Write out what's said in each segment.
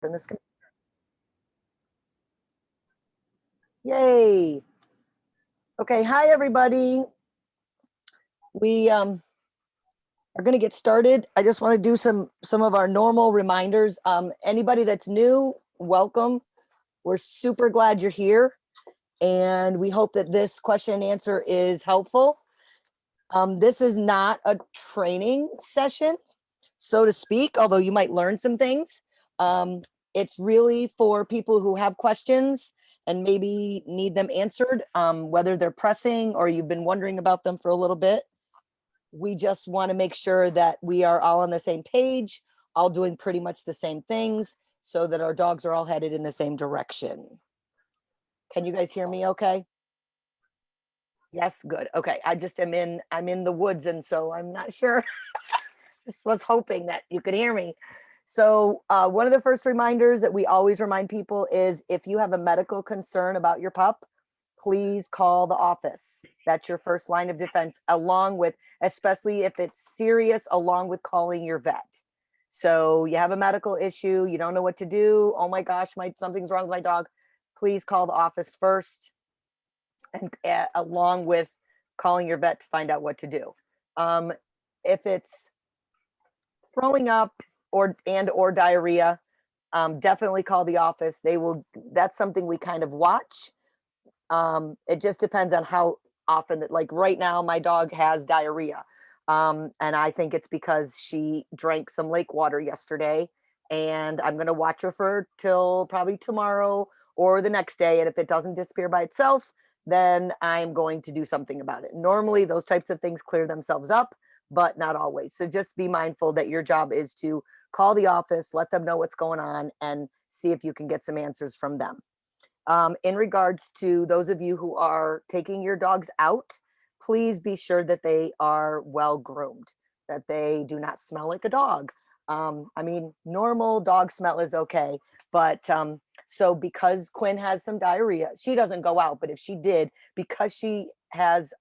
Turn this. Yay. Okay, hi everybody. We are going to get started. I just want to do some of our normal reminders. Anybody that's new, welcome. We're super glad you're here, and we hope that this question and answer is helpful. This is not a training session, so to speak, although you might learn some things. It's really for people who have questions and maybe need them answered, whether they're pressing or you've been wondering about them for a little bit. We just want to make sure that we are all on the same page, all doing pretty much the same things, so that our dogs are all headed in the same direction. Can you guys hear me okay? Yes, good. Okay, I'm in the woods, and so I'm not sure. Just was hoping that you could hear me. So one of the first reminders that we always remind people is if you have a medical concern about your pup, please call the office. That's your first line of defense, along with, especially if it's serious, along with calling your vet. So you have a medical issue, you don't know what to do. Oh my gosh, something's wrong with my dog. Please call the office first, and along with calling your vet to find out what to do. If it's throwing up or diarrhea, definitely call the office. That's something we kind of watch. It just depends on how often that, like right now, my dog has diarrhea. And I think it's because she drank some lake water yesterday, and I'm going to watch her for till probably tomorrow or the next day. And if it doesn't disappear by itself, then I'm going to do something about it. Normally those types of things clear themselves up, but not always. So just be mindful that your job is to call the office, let them know what's going on, and see if you can get some answers from them. In regards to those of you who are taking your dogs out, please be sure that they are well groomed, that they do not smell like a dog. I mean, normal dog smell is okay, but so because Quinn has some diarrhea, she doesn't go out, but if she did, because she has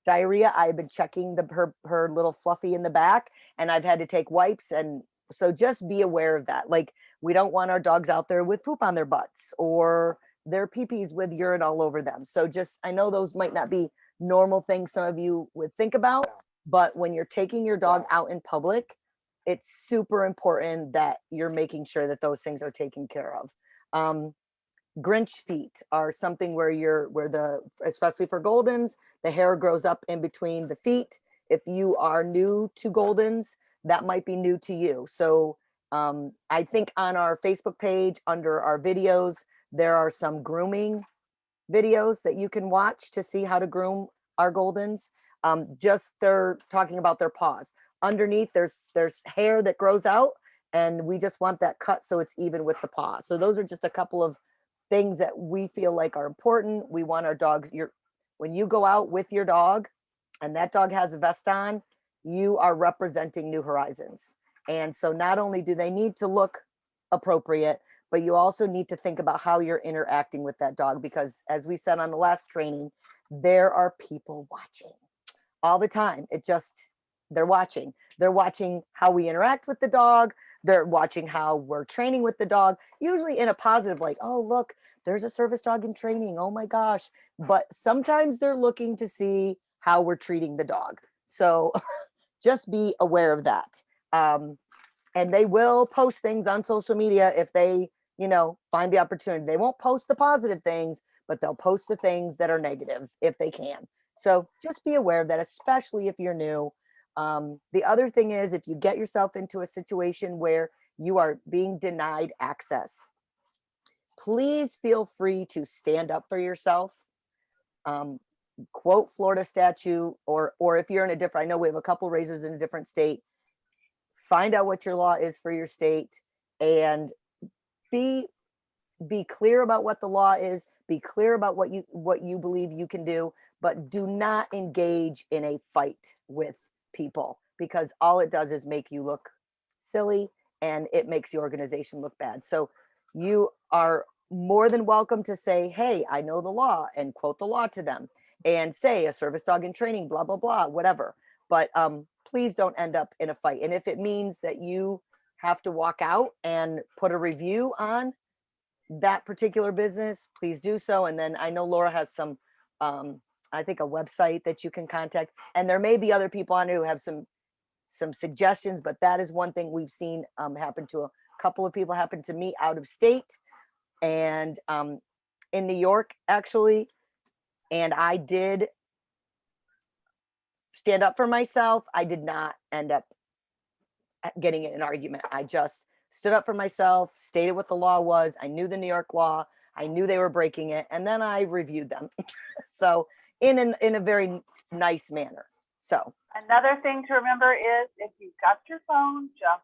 diarrhea, I've been checking her little fluffy in the back, and I've had to take wipes. And so just be aware of that. Like, we don't want our dogs out there with poop on their butts or their pee-pees with urine all over them. So just, I know those might not be normal things some of you would think about, but when you're taking your dog out in public, it's super important that you're making sure that those things are taken care of. Grinch feet are something where especially for Goldens, the hair grows up in between the feet. If you are new to Goldens, that might be new to you. So I think on our Facebook page, under our videos, there are some grooming videos that you can watch to see how to groom our Goldens. Just they're talking about their paws. Underneath, there's hair that grows out, and we just want that cut so it's even with the paw. So those are just a couple of things that we feel like are important. We want our dogs, when you go out with your dog and that dog has a vest on, you are representing New Horizons. And so not only do they need to look appropriate, but you also need to think about how you're interacting with that dog, because as we said on the last training, there are people watching all the time. They're watching how we interact with the dog. They're watching how we're training with the dog, usually in a positive, like, oh, look, there's a service dog in training. Oh my gosh. But sometimes they're looking to see how we're treating the dog. So just be aware of that. And they will post things on social media if they, find the opportunity. They won't post the positive things, but they'll post the things that are negative if they can. So just be aware of that, especially if you're new. The other thing is, if you get yourself into a situation where you are being denied access, please feel free to stand up for yourself. Quote Florida statute, or if you're in a different, I know we have a couple raisers in a different state, find out what your law is for your state, and be clear about what the law is, be clear about what you believe you can do, but do not engage in a fight with people, because all it does is make you look silly, and it makes the organization look bad. So you are more than welcome to say, hey, I know the law, and quote the law to them, and say a service dog in training, blah, blah, blah, whatever. But please don't end up in a fight. And if it means that you have to walk out and put a review on that particular business, please do so. And then I know Laura has some, I think a website that you can contact, and there may be other people on it who have some suggestions, but that is one thing we've seen happen to a couple of people, happen to me out of state and in New York, actually. And I did stand up for myself. I did not end up getting in an argument. I just stood up for myself, stated what the law was. I knew the New York law. I knew they were breaking it, and then I reviewed them. So in a very nice manner. So another thing to remember is if you've got your phone, just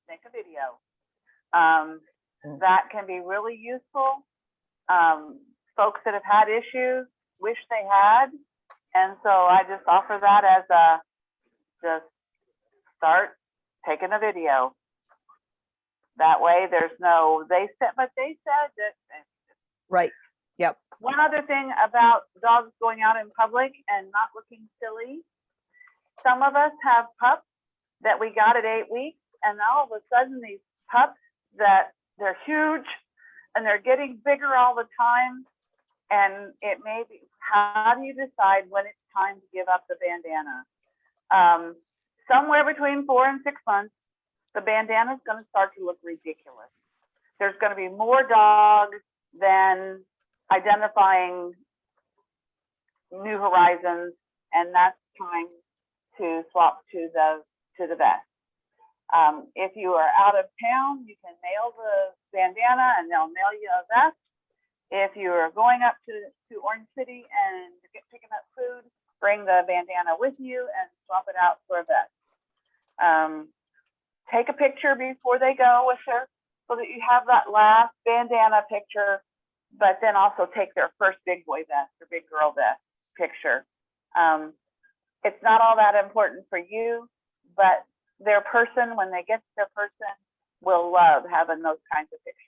make a video. That can be really useful. Folks that have had issues wish they had. And so I just offer that as just start taking a video. That way there's no, they said that. right. Yep. One other thing about dogs going out in public and not looking silly. Some of us have pups that we got at 8 weeks, and all of a sudden these pups that they're huge and they're getting bigger all the time. And it may be, how do you decide when it's time to give up the bandana? Somewhere between 4 and 6 months, the bandana is going to start to look ridiculous. There's going to be more dogs than identifying new horizons, and that's time to swap to the vest. If you are out of town, you can mail the bandana and they'll mail you a vest. If you are going up to Orange City and picking up food, bring the bandana with you and swap it out for a vest. Take a picture before they go with her so that you have that last bandana picture, but then also take their first big boy vest or big girl vest picture. It's not all that important for you, but their person, when they get to their person, will love having those kinds of pictures.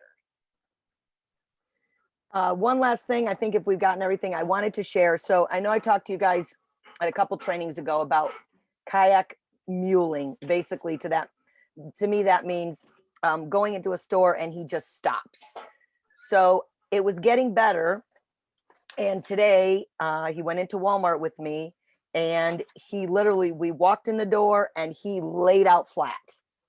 One last thing, I think if we've gotten everything I wanted to share. So I know I talked to you guys at a couple trainings ago about kayak muling. Basically, to me, that means going into a store and he just stops. So it was getting better. And today he went into Walmart with me, and he literally, we walked in the door and he laid out flat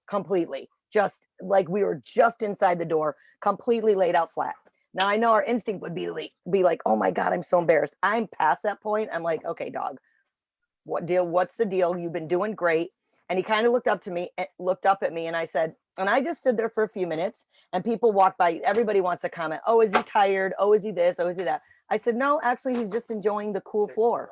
completely, just like we were just inside the door, completely laid out flat. Now I know our instinct would be like, oh my God, I'm so embarrassed. I'm past that point. I'm like, okay, dog, what's the deal? You've been doing great. And he kind of looked up at me and I said, and I just stood there for a few minutes, and people walk by, everybody wants to comment, oh, is he tired? Oh, is he this? Oh, is he that? I said, no, actually, he's just enjoying the cool floor.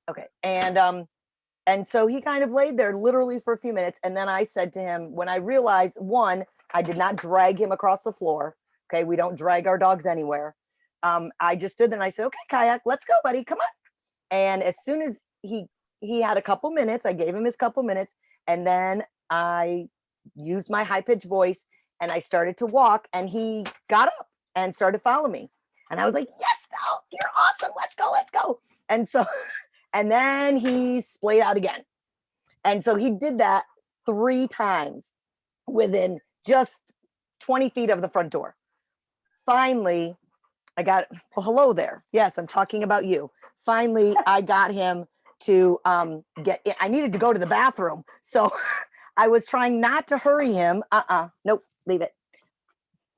Okay. And so he kind of laid there literally for a few minutes. And then I said to him, when I realized, one, I did not drag him across the floor. Okay. We don't drag our dogs anywhere. I just stood there and I said, okay, Kayak, let's go, buddy. Come on. And as soon as he had a couple minutes, I gave him his couple minutes. And then I used my high pitched voice and I started to walk, and he got up and started following me. And I was like, yes, no, you're awesome. Let's go. Let's go. And so, and then he splayed out again. And so he did that 3 times within just 20 feet of the front door. Finally, I got, well, hello there. Yes, I'm talking about you. Finally, I got him to I needed to go to the bathroom. So I was trying not to hurry him. Nope, leave it.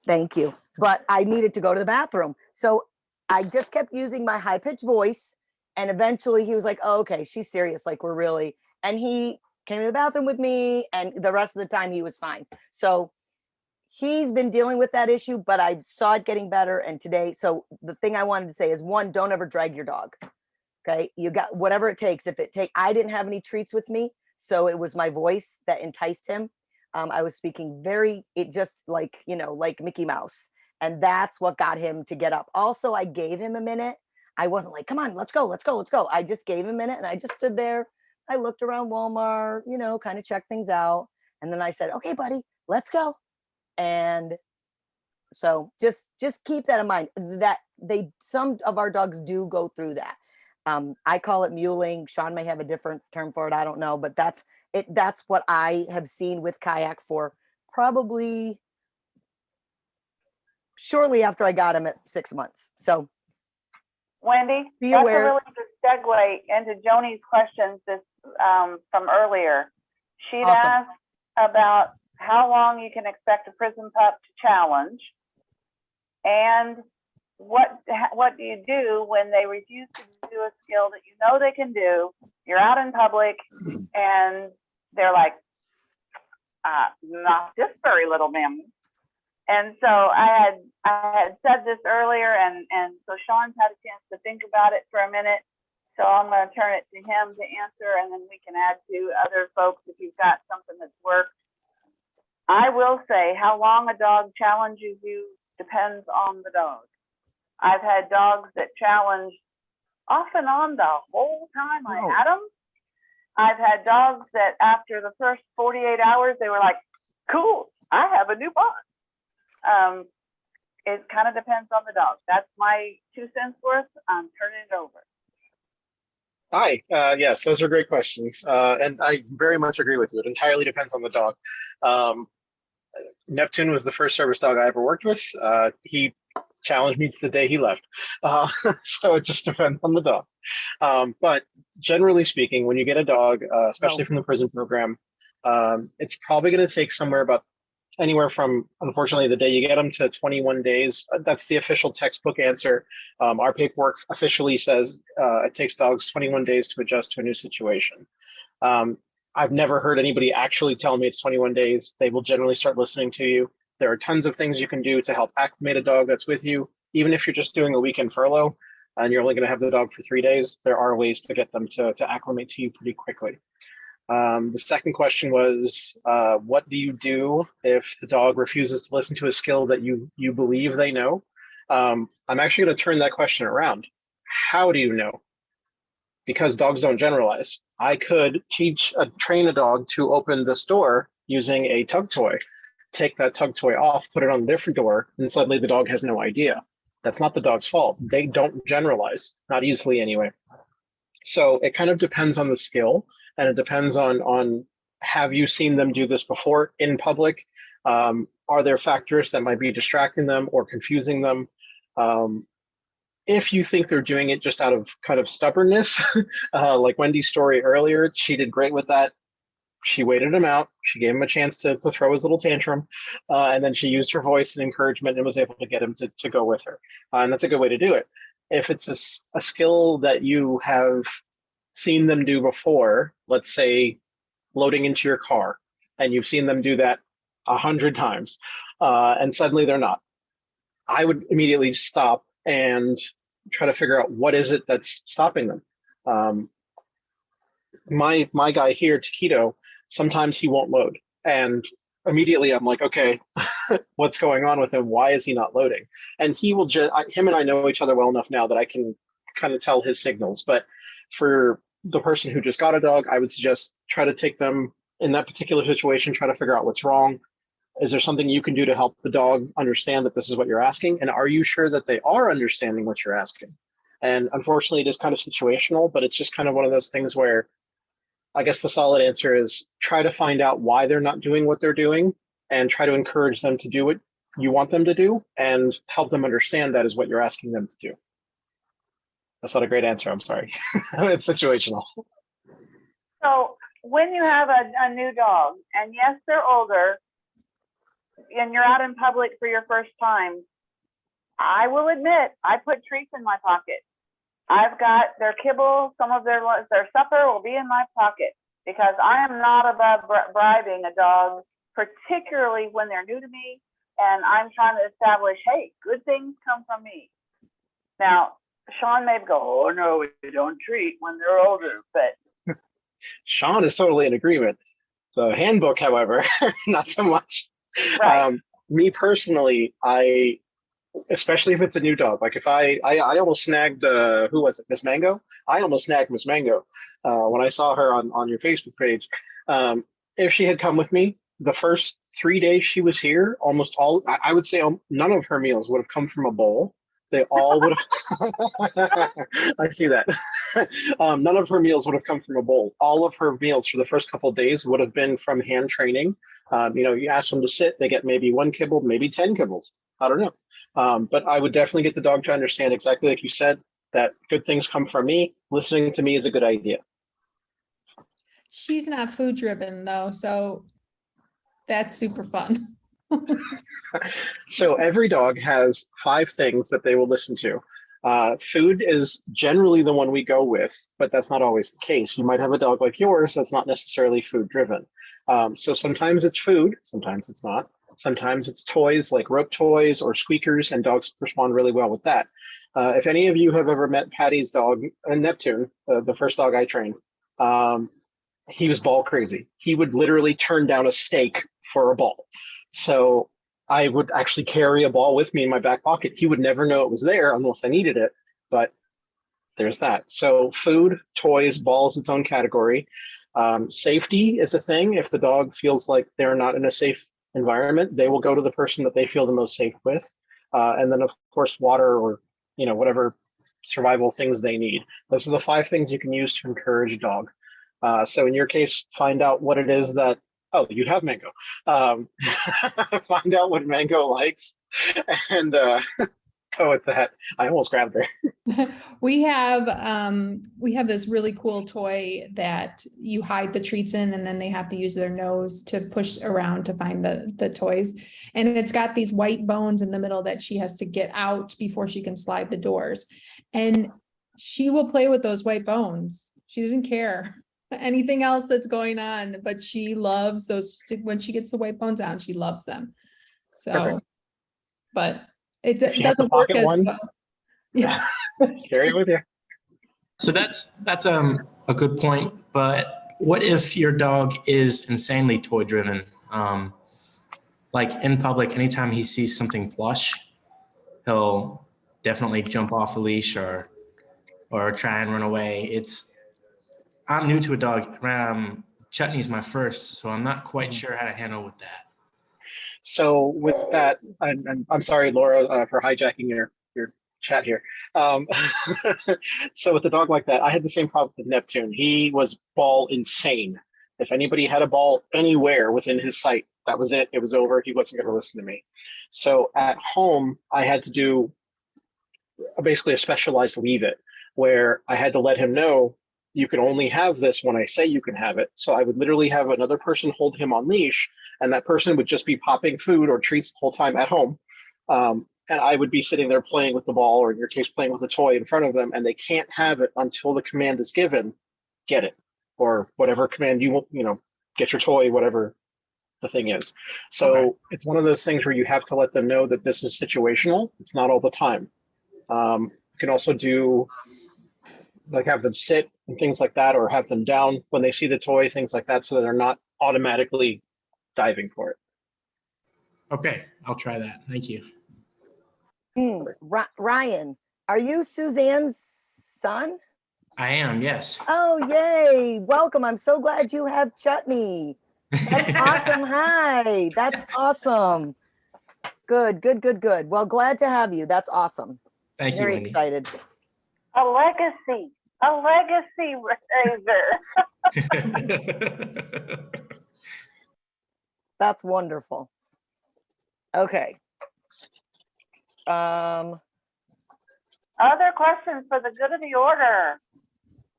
Thank you. But I needed to go to the bathroom. So I just kept using my high pitched voice. And eventually he was like, oh, okay, she's serious. Like, we're really, and he came to the bathroom with me, and the rest of the time he was fine. So he's been dealing with that issue, but I saw it getting better. And today, so the thing I wanted to say is, one, don't ever drag your dog. Okay. You got whatever it takes. I didn't have any treats with me. So it was my voice that enticed him. I was speaking it just like, like Mickey Mouse. And that's what got him to get up. Also, I gave him a minute. I wasn't like, come on, let's go, let's go, let's go. I just gave him a minute, and I just stood there. I looked around Walmart, kind of checked things out. And then I said, okay, buddy, let's go. And so just keep that in mind, that some of our dogs do go through that. I call it muling. Sean may have a different term for it. I don't know, but that's it. That's what I have seen with Kayak for probably shortly after I got him at 6 months. So Wendy, be that's aware. a really good segue into Joni's questions from earlier. She'd Awesome. asked about how long you can expect a prison pup to challenge, and what do you do when they refuse to do a skill that you know they can do? You're out in public, and they're like, "Not this very little mammy." And so I had said this earlier, and so Sean's had a chance to think about it for a minute. So I'm going to turn it to him to answer, and then we can add to other folks if you've got something that's worked. I will say how long a dog challenges you depends on the dog. I've had dogs that challenge off and on the whole time I had them. I've had dogs that after the first 48 hours, they were like, "Cool, I have a new boss." It kind of depends on the dog. That's my 2 cents worth. I'm turning it over. Hi. Yes, those are great questions. And I very much agree with you. It entirely depends on the dog. Neptune was the first service dog I ever worked with. He challenged me to the day he left. So it just depends on the dog. But generally speaking, when you get a dog, especially from the prison program, it's probably going to take anywhere from, unfortunately, the day you get them to 21 days. That's the official textbook answer. Our paperwork officially says it takes dogs 21 days to adjust to a new situation. I've never heard anybody actually tell me it's 21 days. They will generally start listening to you. There are tons of things you can do to help acclimate a dog that's with you. Even if you're just doing a weekend furlough and you're only going to have the dog for 3 days, there are ways to get them to acclimate to you pretty quickly. The second question was, what do you do if the dog refuses to listen to a skill that you believe they know? I'm actually going to turn that question around. How do you know? Because dogs don't generalize. I could train a dog to open this door using a tug toy, take that tug toy off, put it on a different door, and suddenly the dog has no idea. That's not the dog's fault. They don't generalize, not easily anyway. So it kind of depends on the skill, and it depends on have you seen them do this before in public? Are there factors that might be distracting them or confusing them? If you think they're doing it just out of kind of stubbornness, like Wendy's story earlier, she did great with that. She waited him out. She gave him a chance to throw his little tantrum. And then she used her voice and encouragement and was able to get him to go with her. And that's a good way to do it. If it's a skill that you have seen them do before, let's say loading into your car, and you've seen them do that 100 times, and suddenly they're not, I would immediately stop and try to figure out what is it that's stopping them. My guy here, Taquito, sometimes he won't load, and immediately I'm like, okay, what's going on with him? Why is he not loading? And he will him and I know each other well enough now that I can kind of tell his signals. But for the person who just got a dog, I would suggest try to take them in that particular situation, try to figure out what's wrong. Is there something you can do to help the dog understand that this is what you're asking? And are you sure that they are understanding what you're asking? And unfortunately, it is kind of situational, but it's just kind of one of those things where I guess the solid answer is try to find out why they're not doing what they're doing and try to encourage them to do what you want them to do and help them understand that is what you're asking them to do. That's not a great answer. I'm sorry. It's situational. So when you have a new dog, and yes, they're older, and you're out in public for your first time, I will admit I put treats in my pocket. I've got their kibble, some of their supper will be in my pocket because I am not above bribing a dog, particularly when they're new to me and I'm trying to establish, hey, good things come from me. Now, Sean may go, oh no, we don't treat when they're older, but Sean is totally in agreement. The handbook, however, not so much. right. Me personally, especially if it's a new dog, like if I almost snagged, who was it, Miss Mango? I almost snagged Miss Mango when I saw her on your Facebook page. If she had come with me, the first 3 days she was here, almost all, I would say none of her meals would have come from a bowl. They all would have. I see that. None of her meals would have come from a bowl. All of her meals for the first couple of days would have been from hand training. You ask them to sit, they get maybe one kibble, maybe 10 kibbles. I don't know. But I would definitely get the dog to understand exactly like you said, that good things come from me. Listening to me is a good idea. She's not food driven though, so that's super fun. So every dog has 5 things that they will listen to. Food is generally the one we go with, but that's not always the case. You might have a dog like yours that's not necessarily food driven. So sometimes it's food, sometimes it's not. Sometimes it's toys like rope toys or squeakers, and dogs respond really well with that. If any of you have ever met Patty's dog, Neptune, the first dog I trained, he was ball crazy. He would literally turn down a steak for a ball. So I would actually carry a ball with me in my back pocket. He would never know it was there unless I needed it, but there's that. So food, toys, balls, its own category. Safety is a thing. If the dog feels like they're not in a safe environment, they will go to the person that they feel the most safe with. And then of course, water or, whatever survival things they need. Those are the 5 things you can use to encourage a dog. So in your case, find out what it is that, you have Mango. Find out what Mango likes and go with that. I almost grabbed her. We have this really cool toy that you hide the treats in, and then they have to use their nose to push around to find the toys. And it's got these white bones in the middle that she has to get out before she can slide the doors. And she will play with those white bones. She doesn't care anything else that's going on, but she loves those. When she gets the white bones out, she loves them. So, Perfect. but it If you have the doesn't work pocket as one, well. Yeah. carry it with you. So that's a good point. But what if your dog is insanely toy driven? Like in public, anytime he sees something plush, he'll definitely jump off the leash or try and run away. I'm new to a dog. Chutney's my first, so I'm not quite sure how to handle with that. So with that, I'm sorry, Laura, for hijacking your chat here. So with a dog like that, I had the same problem with Neptune. He was ball insane. If anybody had a ball anywhere within his sight, that was it. It was over. He wasn't going to listen to me. So at home, I had to do basically a specialized leave it, where I had to let him know you can only have this when I say you can have it. So I would literally have another person hold him on leash, and that person would just be popping food or treats the whole time at home. And I would be sitting there playing with the ball, or in your case, playing with a toy in front of them, and they can't have it until the command is given, get it, or whatever command you want, get your toy, whatever the thing is. So Okay. It's one of those things where you have to let them know that this is situational. It's not all the time. You can also do like have them sit and things like that, or have them down when they see the toy, things like that, so that they're not automatically diving for it. Okay, I'll try that. Thank you. Ryan, are you Suzanne's son? I am, yes. Oh, yay. Welcome. I'm so glad you have Chutney. That's awesome. Hi. That's awesome. Good. Well, glad to have you. That's awesome. Thank you, Very Wendy. excited. A legacy raiser. That's wonderful. Okay. Other questions for the good of the order?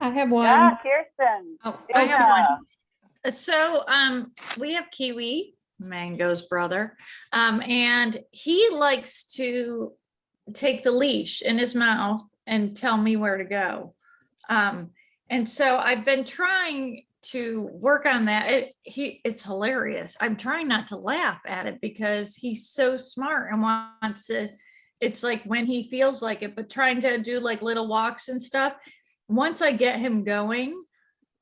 I have one. Yeah, Kirsten. Oh, I have Yeah. one. So, we have Kiwi, Mango's brother, and he likes to take the leash in his mouth and tell me where to go. And so I've been trying to work on that. It's hilarious. I'm trying not to laugh at it because he's so smart and wants to, it's like when he feels like it, but trying to do like little walks and stuff. Once I get him going,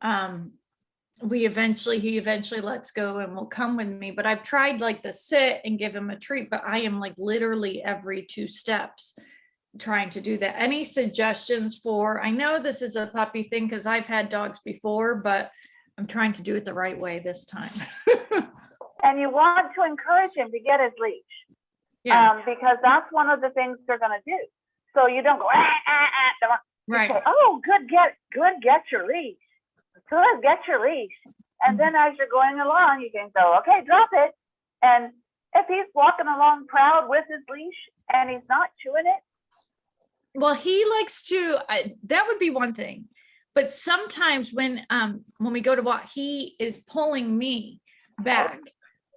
he eventually lets go and will come with me. But I've tried like the sit and give him a treat, but I am like literally every 2 steps trying to do that. Any suggestions I know this is a puppy thing because I've had dogs before, but I'm trying to do it the right way this time. And you want to encourage him to get his leash. Yeah. Because that's one of the things they're going to do. So you don't go, don't. You Right. say, oh, good, get your leash. Good, get your leash. And then as you're going along, you can go, okay, drop it. And if he's walking along proud with his leash and he's not chewing it, Well, he likes to, that would be one thing. But sometimes when we go to walk, he is pulling me back.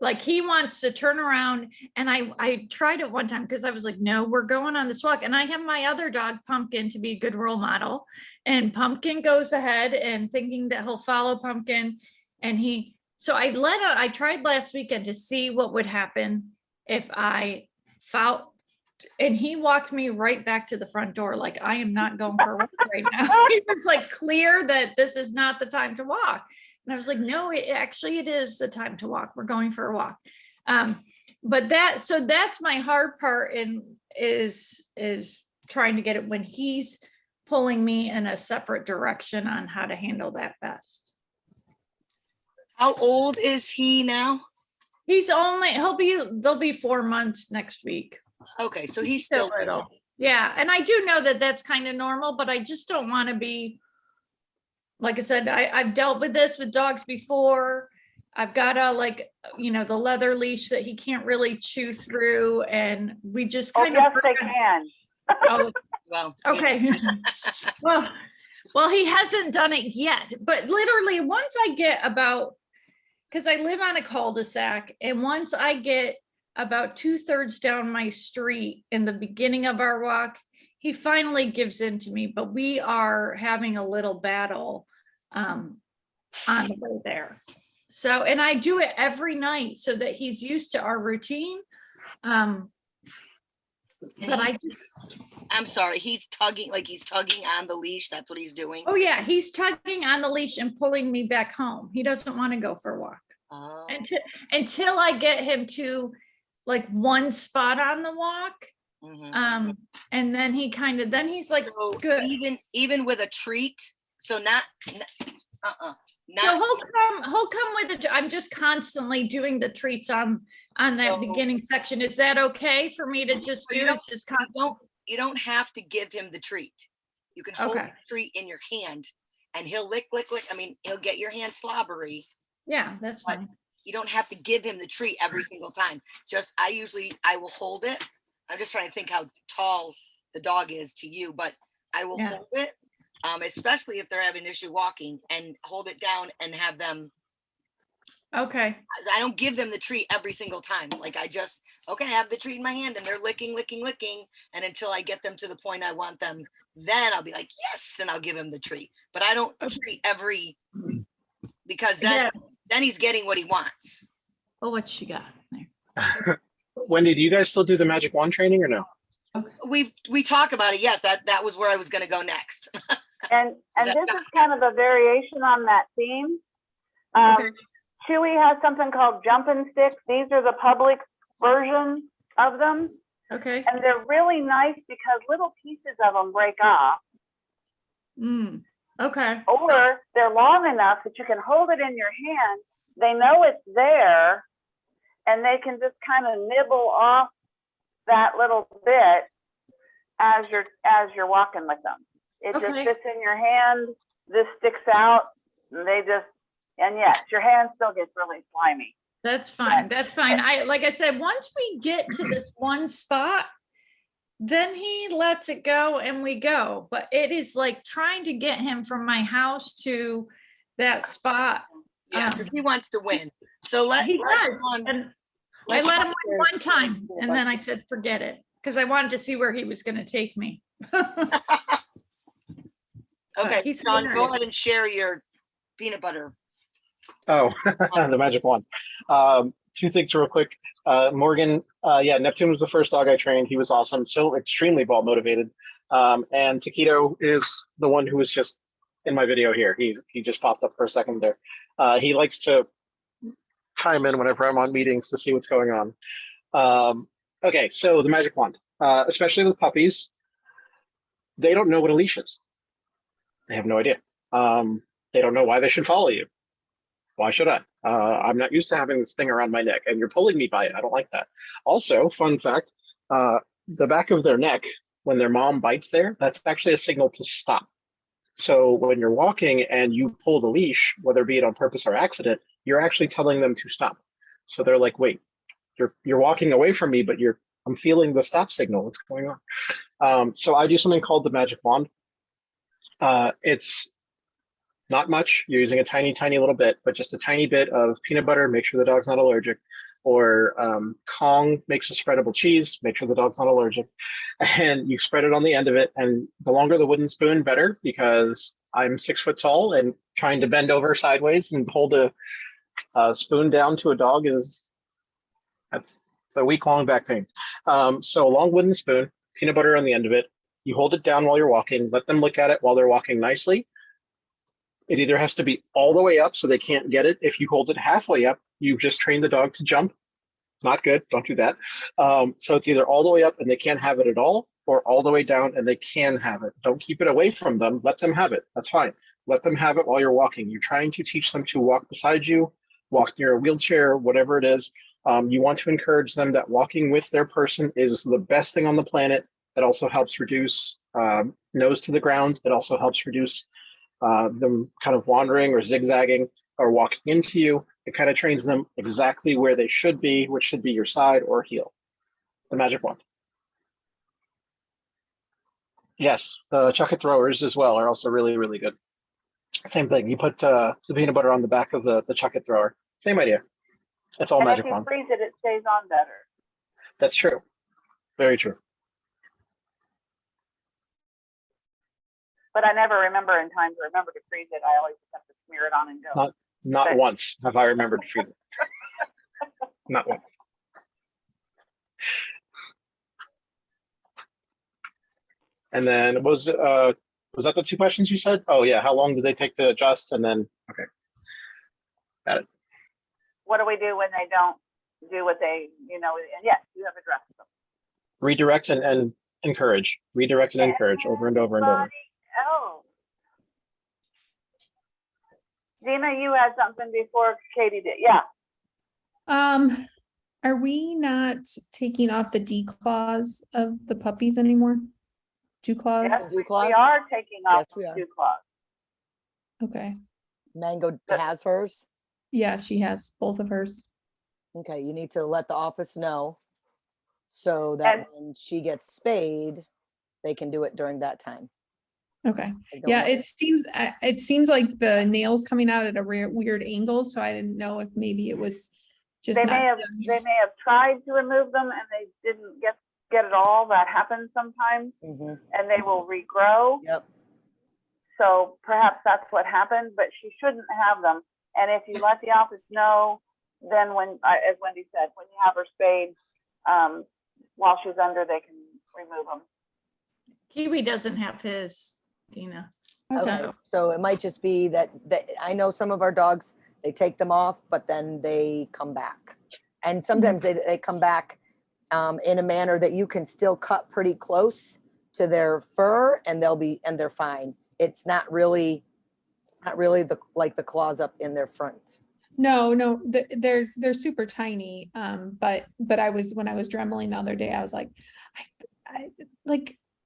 Like he wants to turn around, and I tried it one time because I was like, no, we're going on this walk. And I have my other dog, Pumpkin, to be a good role model. And Pumpkin goes ahead and thinking that he'll follow Pumpkin. And so I tried last weekend to see what would happen if I followed. And he walked me right back to the front door. Like, I am not going for a walk right now. He was like clear that this is not the time to walk. And I was like, no, it is the time to walk. We're going for a walk. But that's my hard part, and is trying to get it when he's pulling me in a separate direction on how to handle that best. How old is he now? They'll be 4 months next week. Okay, so he's still little. Yeah, and I do know that that's kind of normal, but I just don't want to be, like I said, I've dealt with this with dogs before. I've got the leather leash that he can't really chew through, and we just kind of. yes, they can. Oh, well. okay. well, he hasn't done it yet, but literally once I get because I live on a cul-de-sac, and once I get about 2/3 down my street in the beginning of our walk, he finally gives in to me, but we are having a little battle on the way there. So, and I do it every night so that he's used to our routine. But I'm sorry, he's tugging on the leash. That's what he's doing. oh yeah, he's tugging on the leash and pulling me back home. He doesn't want to go for a walk Oh. until I get him to like one spot on the walk. Mhm. And then he's like, So good. even with a treat, so not So he'll come with I'm just constantly doing the treats on that So- beginning section. Is that okay for me to just So you do? don't- It's just you don't have to give him the treat. You can hold Okay. the treat in your hand and he'll lick. I mean, he'll get your hand slobbery. Yeah, that's But- fine. You don't have to give him the treat every single time. I will hold it. I'm just trying to think how tall the dog is to you, but I will Yeah. hold it, especially if they're having an issue walking, and hold it down and have them. Okay. I don't give them the treat every single time. Like I have the treat in my hand and they're licking. And until I get them to the point I want them, then I'll be like, yes, and I'll give him the treat. But I don't treat because then he's getting what he wants. Oh, what she got there? Wendy, do you guys still do the magic wand training or no? We talk about it. Yes, that was where I was going to go next. And that this is kind of a variation on that theme. Okay. Chewy has something called jumping sticks. These are the public version of them. Okay. And they're really nice because little pieces of them break off. Okay. Or they're long enough that you can hold it in your hand. They know it's there, and they can just kind of nibble off that little bit as you're walking with them. It just Okay. fits in your hand. This sticks out. And yes, your hand still gets really slimy. That's fine. That's fine. Like I said, once we get to this one spot, then he lets it go and we go. But it is like trying to get him from my house to that spot. Yeah, 'cause he wants to win. So He let's does. Sean- And I let him win one time and then I said, forget it. Because I wanted to see where he was going to take me. Okay, he's Sean, go hilarious. ahead and share your peanut butter. Oh, the magic wand. Two things real quick. Morgan, Neptune was the first dog I trained. He was awesome. So extremely ball motivated. And Taquito is the one who was just in my video here. He just popped up for a second there. He likes to chime in whenever I'm on meetings to see what's going on. Okay, so the magic wand, especially with puppies, they don't know what a leash is. They have no idea. They don't know why they should follow you. Why should I? I'm not used to having this thing around my neck, and you're pulling me by it. I don't like that. Also, fun fact, the back of their neck when their mom bites there, that's actually a signal to stop. So when you're walking and you pull the leash, whether be it on purpose or accident, you're actually telling them to stop. So they're like, wait, you're walking away from me, but I'm feeling the stop signal. What's going on? So I do something called the magic wand. It's not much. You're using a tiny, tiny little bit, but just a tiny bit of peanut butter. Make sure the dog's not allergic. Or Kong makes a spreadable cheese. Make sure the dog's not allergic. And you spread it on the end of it. And the longer the wooden spoon, better, because I'm 6 foot tall and trying to bend over sideways and hold a spoon down to a dog it's a week-long back pain. So a long wooden spoon, peanut butter on the end of it. You hold it down while you're walking. Let them look at it while they're walking nicely. It either has to be all the way up so they can't get it. If you hold it halfway up, you've just trained the dog to jump. Not good. Don't do that. So it's either all the way up and they can't have it at all, or all the way down and they can have it. Don't keep it away from them. Let them have it. That's fine. Let them have it while you're walking. You're trying to teach them to walk beside you, walk near a wheelchair, whatever it is. You want to encourage them that walking with their person is the best thing on the planet. It also helps reduce nose to the ground. It also helps reduce them kind of wandering or zigzagging or walking into you. It kind of trains them exactly where they should be, which should be your side or heel. The magic wand. Yes, the chuck it throwers as well are also really, really good. Same thing. You put the peanut butter on the back of the chuck it thrower. Same idea. It's all And magic if you wands. freeze it, it stays on better. That's true. Very true. But I never remember in time to remember to freeze it. I always just have to smear it on and go. Not Okay. once have I remembered to freeze it. Not once. And then was that the 2 questions you said? Oh yeah, how long do they take to adjust? And then okay. Got it. What do we do when they don't do what they, and yes, you have addressed them. Redirect and encourage. Redirect and encourage over and over and over. Anybody else? Gina, you had something before Katie did. Yeah. Are we not taking off the D claws of the puppies anymore? Dew claws? Yes, Dew we claws? are taking off Yes, we are. dew claws. Okay. Mango has hers. Yeah, she has both of hers. Okay, you need to let the office know so that And- when she gets spayed, they can do it during that time. Okay. I don't Yeah, know. it seems like the nails coming out at a weird angle, so I didn't know if maybe it was just They not may have tried to remove them and they didn't get it all. That happens sometimes, Mhm. and they will regrow. Yep. So perhaps that's what happened, but she shouldn't have them. And if you let the office know, then when, as Wendy said, when you have her spayed, while she's under, they can remove them. Kiwi doesn't have his, Dina. Okay, so it might just be that I know some of our dogs, they take them off, but then they come back. And sometimes they come back in a manner that you can still cut pretty close to their fur and they're fine. It's not really the claws up in their front. No, they're super tiny. But when I was dremeling the other day, I was like,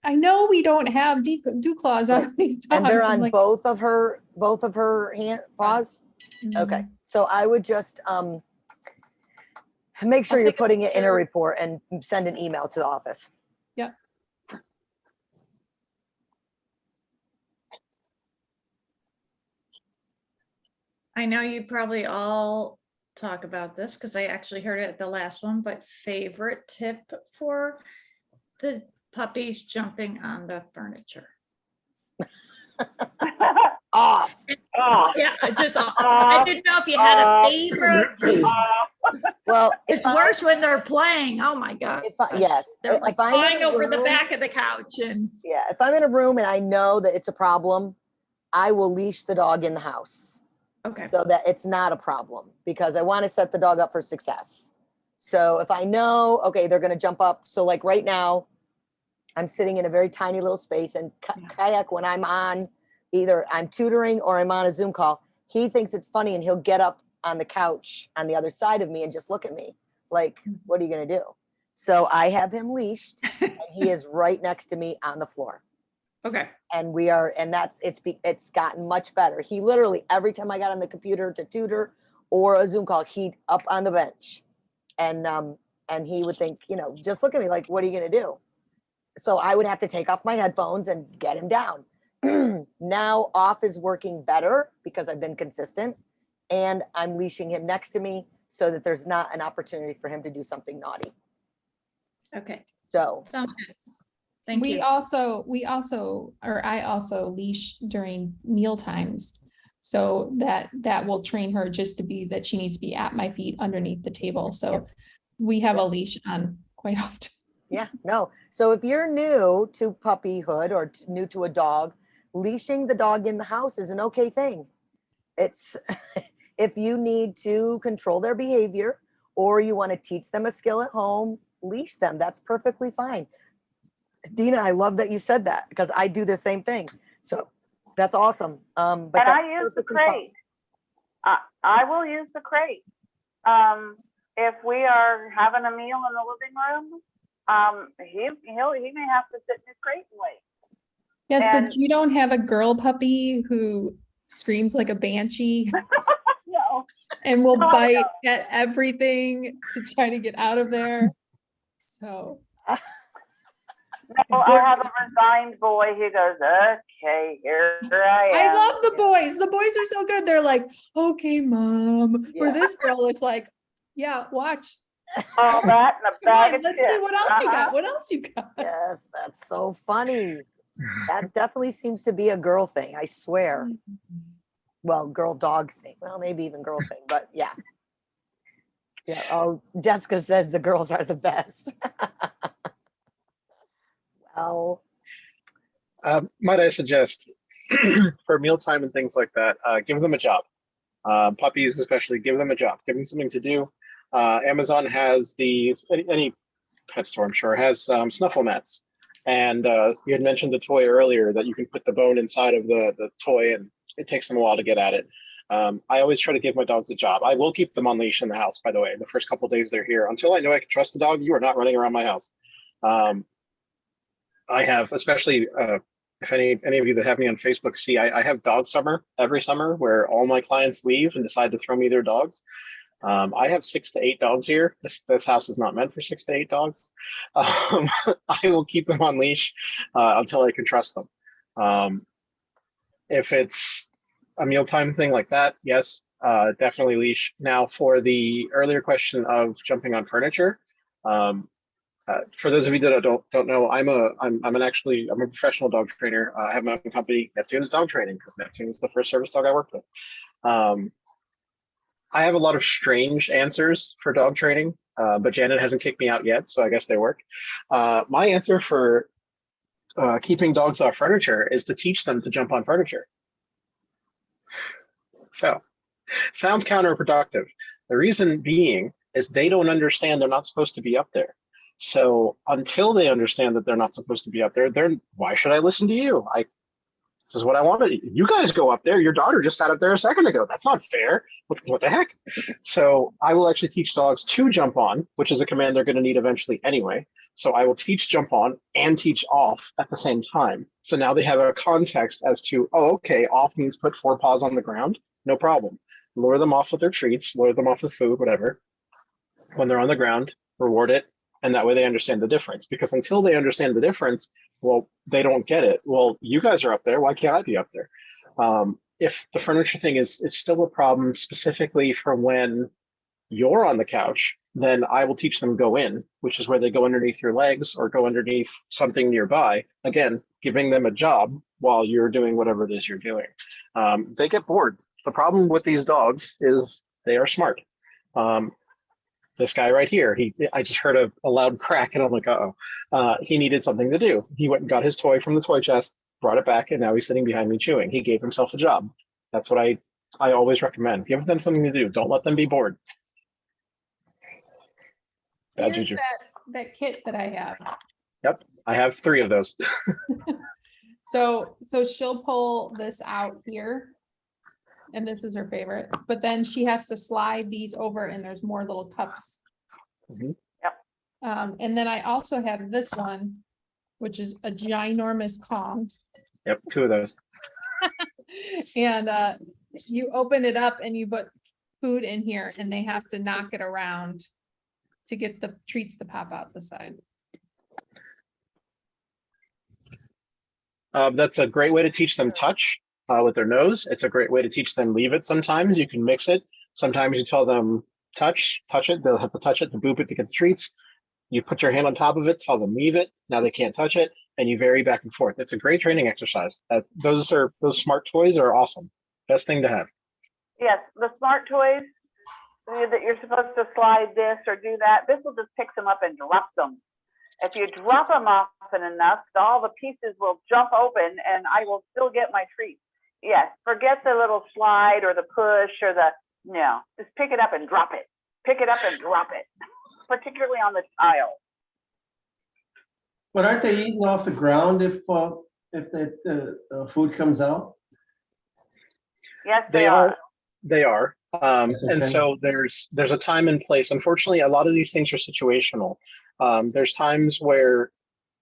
I know we don't have dew claws on these dogs. And they're I'm on like, both of her hand paws. Okay, mhm. so I would just make sure I'll you're take a putting it in a picture. report and send an email to the office. Yep. I know you probably all talk about this because I actually heard it at the last one, but favorite tip for the puppies jumping on the furniture. Off. Oh, Yeah, I didn't know if you had a favorite. Well, It's worse when they're playing. Oh my God. yes, They're like if I'm in flying a over the room- back of the couch and Yeah, if I'm in a room and I know that it's a problem, I will leash the dog in the house okay. so that it's not a problem because I want to set the dog up for success. So if I know, okay, they're going to jump up. So like right now, I'm sitting in a very tiny little space and Yeah. Kayak, when I'm on, either I'm tutoring or I'm on a Zoom call, he thinks it's funny and he'll get up on the couch on the other side of me and just look at me like, what are you going to do? So I have him leashed and he is right next to me on the floor. Okay. And we are, and it's gotten much better. He literally, every time I got on the computer to tutor or a Zoom call, he'd up on the bench. And he would think, just look at me like, what are you going to do? So I would have to take off my headphones and get him down. Now off is working better because I've been consistent and I'm leashing him next to me so that there's not an opportunity for him to do something naughty. Okay. So Sounds good. Thank you. I also leash during meal times. So that will train her just to be that she needs to be at my feet underneath the table. So we have a leash on quite often. yeah, no. So if you're new to puppyhood or new to a dog, leashing the dog in the house is an okay thing. It's if you need to control their behavior or you want to teach them a skill at home, leash them. That's perfectly fine. Dina, I love that you said that because I do the same thing. So that's awesome. But And that's I use the perfectly fine. crate. I will use the crate. If we are having a meal in the living room, he may have to sit in his crate and wait. Yes, And- but you don't have a girl puppy who screams like a banshee No, and will No, I bite at everything to try to get out of there. So no, I have a resigned boy who goes, okay, here I am. I love the boys. The boys are so good. They're like, okay, mom. Yeah. Where this girl is like, yeah, watch. All that and a Come bag on, of let's chips. see what else you Uh-huh. got. What else you got? Yes, that's so funny. That definitely seems to be a girl thing, I swear. Well, girl dog thing. Well, maybe even girl thing, but yeah. Yeah. Oh, Jessica says the girls are the best. Well, Might I suggest for mealtime and things like that, give them a job. Puppies especially, give them a job. Give them something to do. Amazon has any pet store, I'm sure, has snuffle mats. And you had mentioned the toy earlier that you can put the bone inside of the toy and it takes them a while to get at it. I always try to give my dogs a job. I will keep them on leash in the house, by the way, the first couple of days they're here. Until I know I can trust the dog, you are not running around my house. I have, especially if any of you that have me on Facebook see, I have dog summer every summer where all my clients leave and decide to throw me their dogs. I have 6 to 8 dogs here. This house is not meant for 6 to 8 dogs. I will keep them on leash until I can trust them. If it's a mealtime thing like that, yes, definitely leash. Now, for the earlier question of jumping on furniture, for those of you that don't know, I'm a professional dog trainer. I have my own company, Neptune's Dog Training, because Neptune is the first service dog I worked with. I have a lot of strange answers for dog training, but Janet hasn't kicked me out yet, so I guess they work. My answer for keeping dogs off furniture is to teach them to jump on furniture. So, sounds counterproductive. The reason being is they don't understand they're not supposed to be up there. So until they understand that they're not supposed to be up there, why should I listen to you? This is what I wanted. You guys go up there. Your daughter just sat up there a second ago. That's not fair. What the heck? So I will actually teach dogs to jump on, which is a command they're going to need eventually anyway. So I will teach jump on and teach off at the same time. So now they have a context as to, oh, okay, off means put 4 paws on the ground. No problem. Lure them off with their treats, lure them off with food, whatever. When they're on the ground, reward it. And that way they understand the difference. Because until they understand the difference, well, they don't get it. Well, you guys are up there. Why can't I be up there? If the furniture thing is still a problem specifically for when you're on the couch, then I will teach them go in, which is where they go underneath your legs or go underneath something nearby. Again, giving them a job while you're doing whatever it is you're doing. They get bored. The problem with these dogs is they are smart. This guy right here, I just heard a loud crack and I'm like, uh-oh. He needed something to do. He went and got his toy from the toy chest, brought it back, and now he's sitting behind me chewing. He gave himself a job. That's what I always recommend. Give them something to do. Don't let them be bored. Bad Here's juju. that kit that I have. Yep, I have 3 of those. So she'll pull this out here. And this is her favorite, but then she has to slide these over and there's more little cups. Mhm. Yep. And then I also have this one, which is a ginormous Kong. Yep, 2 of those. And you open it up and you put food in here and they have to knock it around to get the treats to pop out the side. That's a great way to teach them touch with their nose. It's a great way to teach them leave it sometimes. You can mix it. Sometimes you tell them touch it. They'll have to touch it to boop it to get the treats. You put your hand on top of it, tell them leave it. Now they can't touch it, and you vary back and forth. It's a great training exercise. Those smart toys are awesome. Best thing to have. Yes, the smart toys that you're supposed to slide this or do that, this will just pick them up and drop them. If you drop them often enough, all the pieces will jump open and I will still get my treat. Yes, forget the little slide or the push or no, just pick it up and drop it. Pick it up and drop it, particularly on the tile. But aren't they eating off the ground if the food comes out? Yes, they are. They are. And okay. so there's a time and place. Unfortunately, a lot of these things are situational. There's times where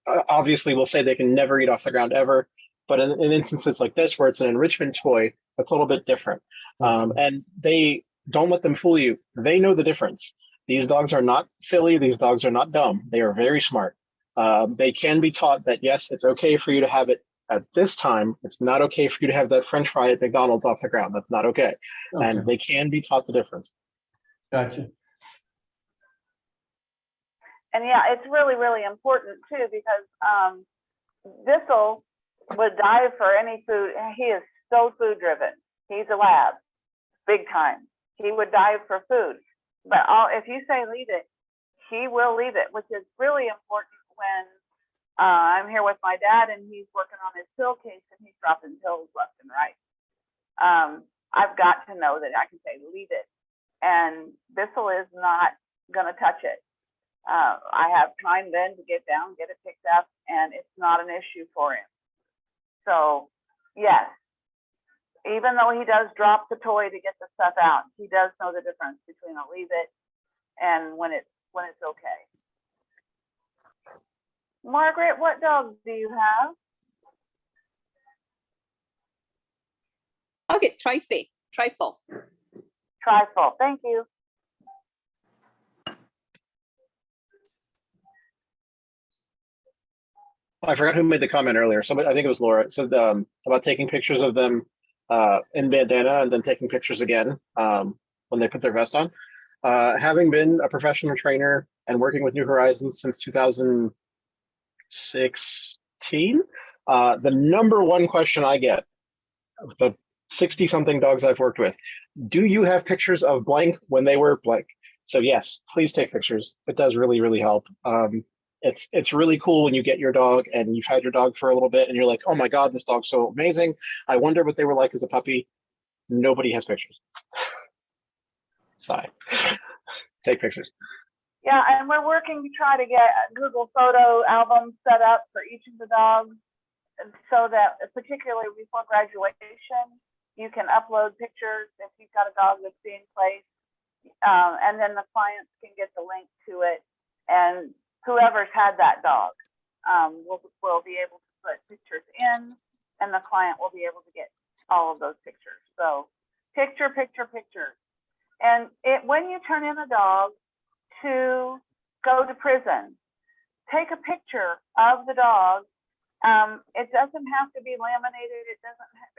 obviously we'll say they can never eat off the ground ever, but in instances like this where it's an enrichment toy, that's a little bit different. And they don't let them fool you. They know the difference. These dogs are not silly. These dogs are not dumb. They are very smart. They can be taught that, yes, it's okay for you to have it at this time. It's not okay for you to have that French fry at McDonald's off the ground. That's not okay. And they can be taught the difference. Gotcha. And yeah, it's really, really important too, because Thistle would die for any food. He is so food driven. He's a lab, big time. He would die for food. But if you say leave it, he will leave it, which is really important when I'm here with my dad and he's working on his pill case and he's dropping pills left and right. I've got to know that I can say leave it, and Thistle is not going to touch it. I have time then to get down, get it picked up, and it's not an issue for him. So yes, even though he does drop the toy to get the stuff out, he does know the difference between a leave it and when it's okay. Margaret, what dogs do you have? I'll get Trifle. Trifle, thank you. I forgot who made the comment earlier. Somebody, I think it was Laura, said about taking pictures of them in bandana and then taking pictures again when they put their vest on. Having been a professional trainer and working with New Horizons since 2016, the number one question I get, the 60-something dogs I've worked with, do you have pictures of blank when they were blank? So yes, please take pictures. It does really, really help. It's really cool when you get your dog and you've had your dog for a little bit and you're like, oh my God, this dog's so amazing. I wonder what they were like as a puppy. Nobody has pictures. Sigh. Take pictures. Yeah, and we're working to try to get a Google photo album set up for each of the dogs, so that particularly before graduation, you can upload pictures if you've got a dog that's being placed, and then the clients can get the link to it, and whoever's had that dog will be able to put pictures in, and the client will be able to get all of those pictures. So picture. And when you turn in a dog to go to prison, take a picture of the dog. It doesn't have to be laminated. It doesn't have,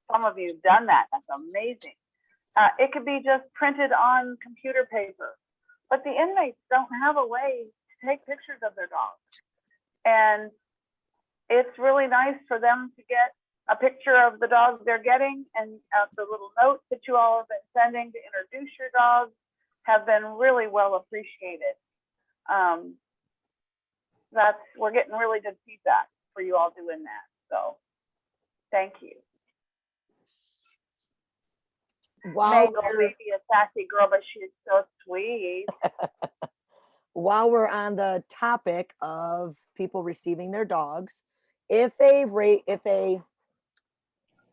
some of you have done that. That's amazing. It could be just printed on computer paper, but the inmates don't have a way to take pictures of their dogs. And it's really nice for them to get a picture of the dog they're getting, and the little notes that you all have been sending to introduce your dog have been really well appreciated. We're getting really good feedback for you all doing that. So thank you. While Mango may be a sassy girl, but she's so sweet. while we're on the topic of people receiving their dogs, if a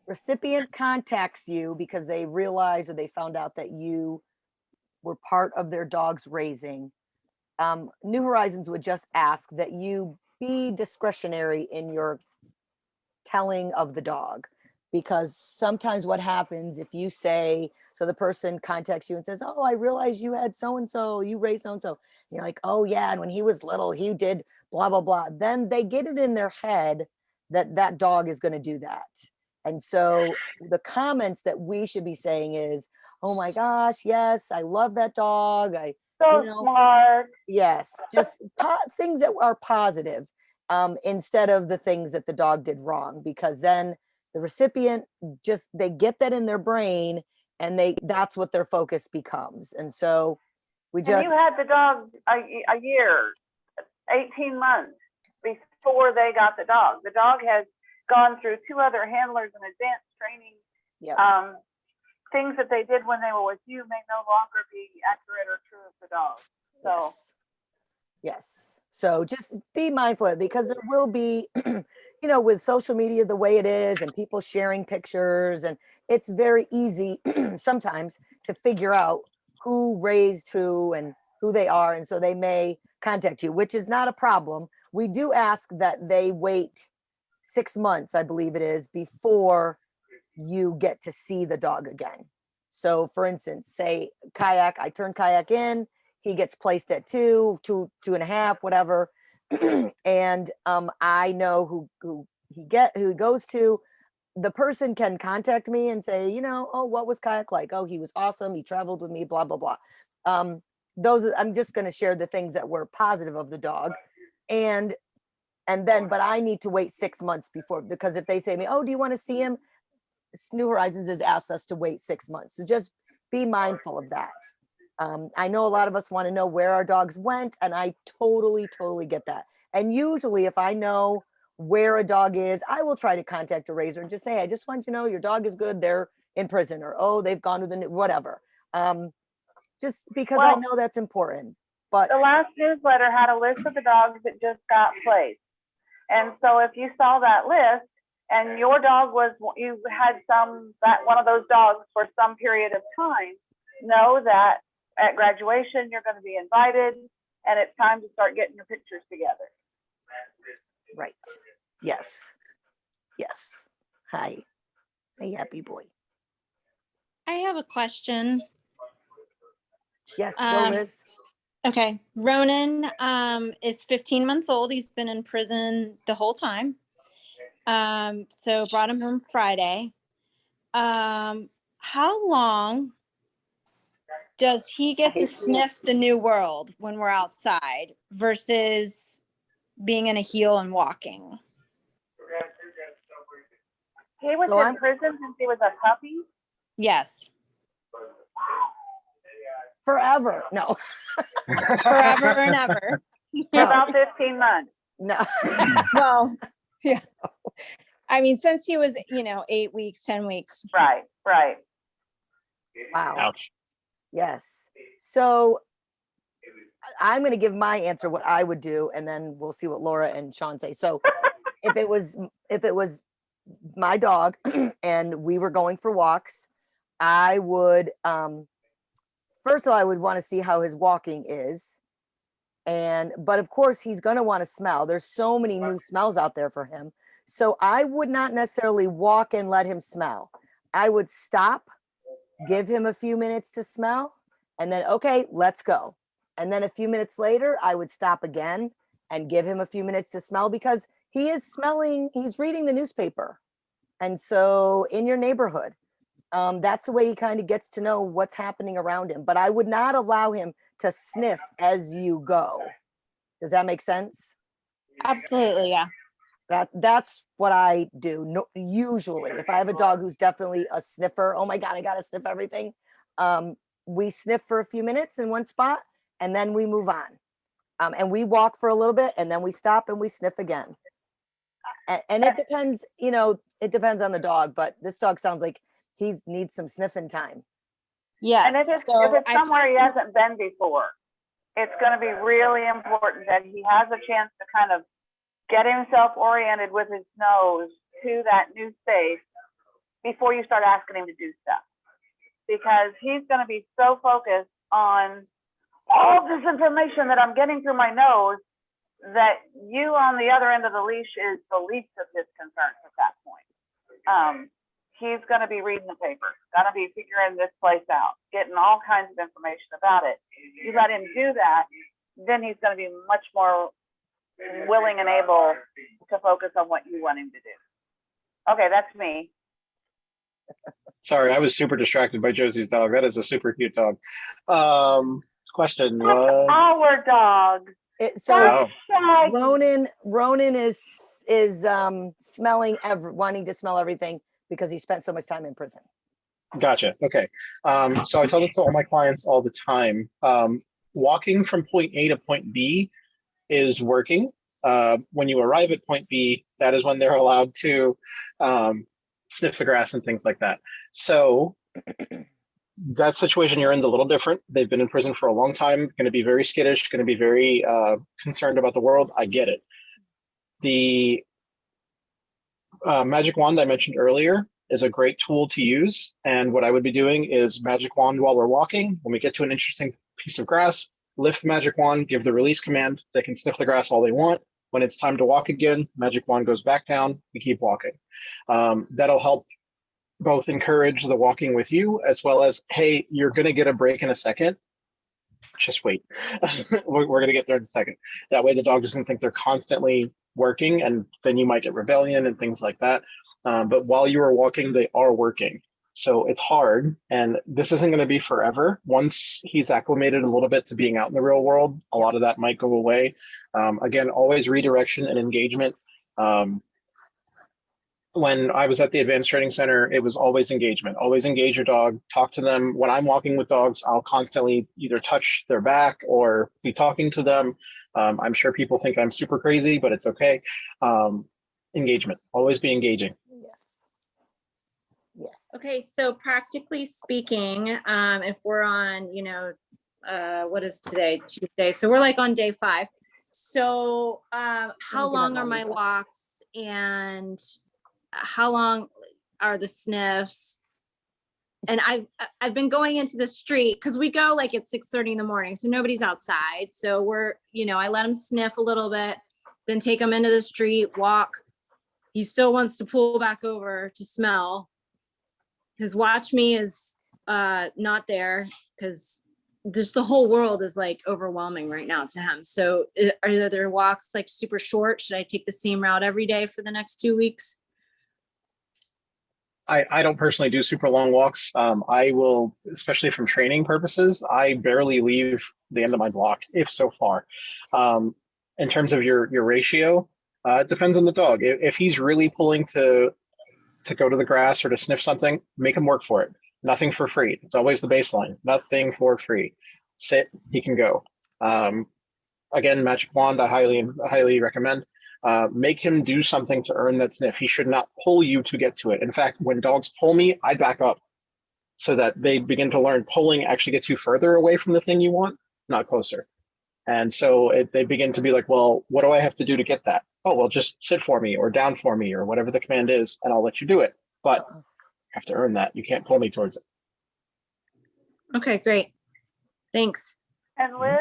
recipient contacts you because they realize or they found out that you were part of their dog's raising, New Horizons would just ask that you be discretionary in your telling of the dog. Because sometimes what happens if you say, so the person contacts you and says, oh, I realize you had so-and-so, you raised so-and-so. You're like, oh yeah, and when he was little, he did blah, blah, blah. Then they get it in their head that that dog is going to do that. And so the comments that we should be saying is, oh my gosh, yes, I love that dog. So smart. Yes, just things that are positive, instead of the things that the dog did wrong, because then the recipient just, they get that in their brain and that's what their focus becomes. And so we And just, you had the dog a year, 18 months before they got the dog. The dog has gone through 2 other handlers and advanced training. yeah, Things that they did when they were with you may no longer be accurate or true of the dog. So yes. Yes. So just be mindful of it, because there will be, with social media the way it is and people sharing pictures, and it's very easy sometimes to figure out who raised who and who they are. And so they may contact you, which is not a problem. We do ask that they wait 6 months, I believe it is, before you get to see the dog again. So for instance, say Kayak, I turn Kayak in, he gets placed at 2.5, whatever. And I know who he goes to. The person can contact me and say, oh, what was Kayak like? Oh, he was awesome. He traveled with me, blah, blah, blah. I'm just going to share the things that were positive of the dog. And then, but I need to wait 6 months before, because if they say to me, oh, do you want to see him? New Horizons has asked us to wait 6 months. So just be mindful of that. I know a lot of us want to know where our dogs went, and I totally get that. And usually if I know where a dog is, I will try to contact a raiser and just say, I just want you to know your dog is good. They're in prison, or, oh, they've gone to whatever. Just because I know that's important. But the last newsletter had a list of the dogs that just got placed. And so if you saw that list and your dog you had one of those dogs for some period of time, know that at graduation, you're going to be invited, and it's time to start getting your pictures together. Right. Yes. Hi. Hey, happy boy. I have a question. Yes, go Liz. Okay. Ronan is 15 months old. He's been in prison the whole time. So brought him home Friday. How long does he get to sniff the new world when we're outside versus being in a heel and walking? He was in prison since he was a puppy? Yes. Forever. No. Forever and ever. About 15 months. No. Well, yeah. I mean, since he was, 8 weeks, 10 weeks. Right. Wow. Ouch. Yes. So I'm going to give my answer, what I would do, and then we'll see what Laura and Sean say. So if it was my dog and we were going for walks, I would, first of all, I would want to see how his walking is. But of course he's going to want to smell. There's so many new smells out there for him. So I would not necessarily walk and let him smell. I would stop, give him a few minutes to smell, and then, okay, let's go. And then a few minutes later, I would stop again and give him a few minutes to smell, because he is smelling, he's reading the newspaper. And so in your neighborhood, that's the way he kind of gets to know what's happening around him. But I would not allow him to sniff as you go. Does that make sense? Absolutely, yeah. That's what I do. No, usually, if I have a dog who's definitely a sniffer, oh my God, I gotta sniff everything. We sniff for a few minutes in one spot, and then we move on. And we walk for a little bit, and then we stop and we sniff again. And it depends, it depends on the dog, but this dog sounds like he needs some sniffing time. Yes. And if it's somewhere he hasn't been before, it's going to be really important that he has a chance to kind of get himself oriented with his nose to that new space before you start asking him to do stuff. Because he's going to be so focused on all this information that I'm getting through my nose, that you on the other end of the leash is the least of his concerns at that point. He's going to be reading the paper, going to be figuring this place out, getting all kinds of information about it. You let him do that, then he's going to be much more willing and able to focus on what you want him to do. Okay, that's me. Sorry, I was super distracted by Josie's dog. That is a super cute dog. Question That's was. our dog. So Oh, Ronan is smelling wanting to smell everything because he spent so much time in prison. gotcha. Okay. So I tell this to all my clients all the time. Walking from point A to point B is working. When you arrive at point B, that is when they're allowed to sniff the grass and things like that. So that situation you're in is a little different. They've been in prison for a long time, going to be very skittish, going to be very concerned about the world. I get it. The magic wand I mentioned earlier is a great tool to use. And what I would be doing is magic wand while we're walking. When we get to an interesting piece of grass, lift the magic wand, give the release command. They can sniff the grass all they want. When it's time to walk again, magic wand goes back down. We keep walking. That'll help both encourage the walking with you, as well as, hey, you're going to get a break in a second. Just wait. We're going to get there in a second. That way the dog doesn't think they're constantly working, and then you might get rebellion and things like that. But while you are walking, they are working. So it's hard, and this isn't going to be forever. Once he's acclimated a little bit to being out in the real world, a lot of that might go away. Again, always redirection and engagement. When I was at the Advanced Training Center, it was always engagement. Always engage your dog, talk to them. When I'm walking with dogs, I'll constantly either touch their back or be talking to them. I'm sure people think I'm super crazy, but it's okay. Engagement, always be engaging. Yes. Yes. Okay, so practically speaking, if we're on, what is today? Tuesday. So we're like on day 5. So how Looking at long are my Mommy's walks and how long are the sniffs? And I've been going into the street because we go like at 6:30 in the morning, so nobody's outside. So we're, I let him sniff a little bit, then take him into the street, walk. He still wants to pull back over to smell. His watch me is not there because just the whole world is like overwhelming right now to him. So are there walks like super short? Should I take the same route every day for the next 2 weeks? I don't personally do super long walks. I will, especially from training purposes, I barely leave the end of my block, if so far. In terms of your ratio, it depends on the dog. If he's really pulling to go to the grass or to sniff something, make him work for it. Nothing for free. It's always the baseline. Nothing for free. Sit, he can go. Again, magic wand, I highly recommend. Make him do something to earn that sniff. He should not pull you to get to it. In fact, when dogs pull me, I back up so that they begin to learn pulling actually gets you further away from the thing you want, not closer. And so they begin to be like, well, what do I have to do to get that? Oh, well, just sit for me or down for me or whatever the command is, and I'll let you do it. But you have to earn that. You can't pull me towards it. Okay, great. Thanks. And Liz,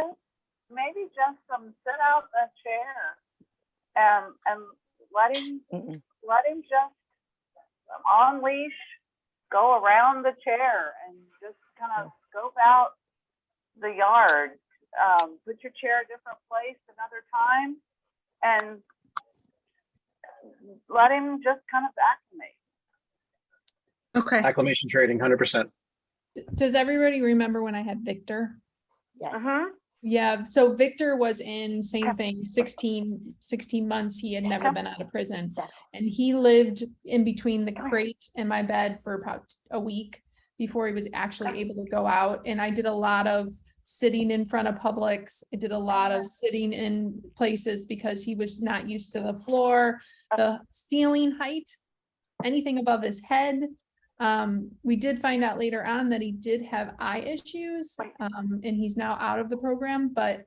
maybe just sit out a chair and let him just on leash go around the chair and just kind of scope out the yard. Put your chair a different place another time and let him just kind of acclimate. Okay. Acclimation training, 100%. Does everybody remember when I had Victor? Yes. Yeah, so Victor was in, same thing, 16 months. He had never been out of prison. And he lived in between the crate and my bed for about a week before he was actually able to go out. And I did a lot of sitting in front of Publix. I did a lot of sitting in places because he was not used to the floor, the ceiling height, anything above his head. We did find out later on that he did have eye issues, and he's now out of the program, but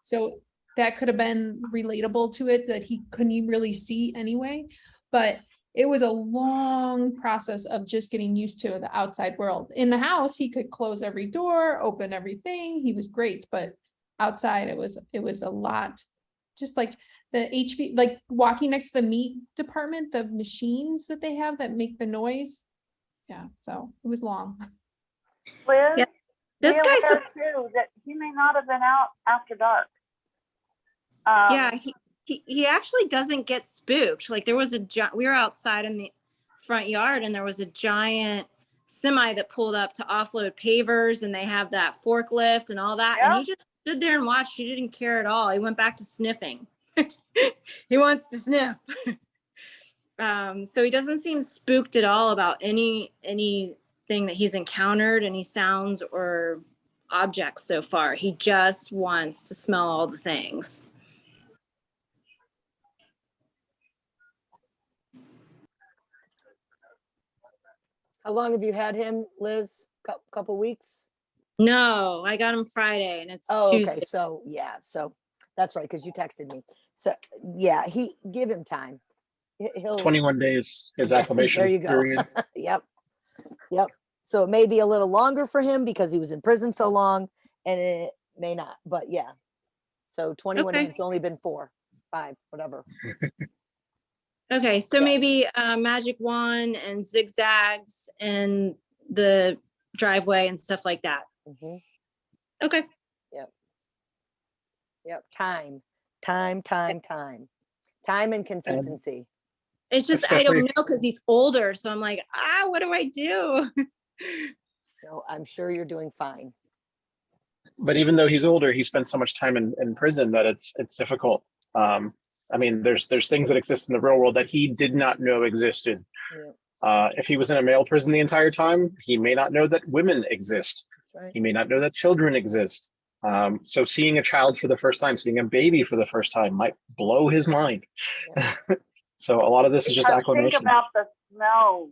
so that could have been relatable to it, that he couldn't really see anyway. But it was a long process of just getting used to the outside world. In the house, he could close every door, open everything. He was great, but outside it was a lot. Just like the HV, like walking next to the meat department, the machines that they have that make the noise. Yeah, so it was long. Liz, Yeah, this be guy's aware too that he may not have been out after dark. yeah, he actually doesn't get spooked. Like there was we were outside in the front yard and there was a giant semi that pulled up to offload pavers, and they have that forklift and all that. Yeah. And he just stood there and watched. He didn't care at all. He went back to sniffing. He wants to sniff. So he doesn't seem spooked at all about anything that he's encountered, any sounds or objects so far. He just wants to smell all the things. How long have you had him, Liz? Couple weeks? No, I got him Friday and it's Oh, okay. Tuesday. So yeah, so that's right, because you texted me. So yeah, give him time. He'll 21 days is Yeah, acclimation there you go. period. Yep. So it may be a little longer for him because he was in prison so long, and it may not, but yeah. So 21 Okay. days, it's only been 4, 5, whatever. Okay, so Yeah. maybe magic wand and zigzags in the driveway and stuff like that. Mhm. Okay. Yep. Time and consistency. It's just, I don't Especially- know, because he's older. So I'm like, what do I do? So I'm sure you're doing fine. But even though he's older, he spent so much time in prison that it's difficult. I mean, there's things that exist in the real world that he did not know existed. Yeah, If he was in a male prison the entire time, he may not know that women exist. that's right. He may not know that children exist. So seeing a child for the first time, seeing a baby for the first time might blow his mind. So a lot of this is just Because acclimation. think about the smells.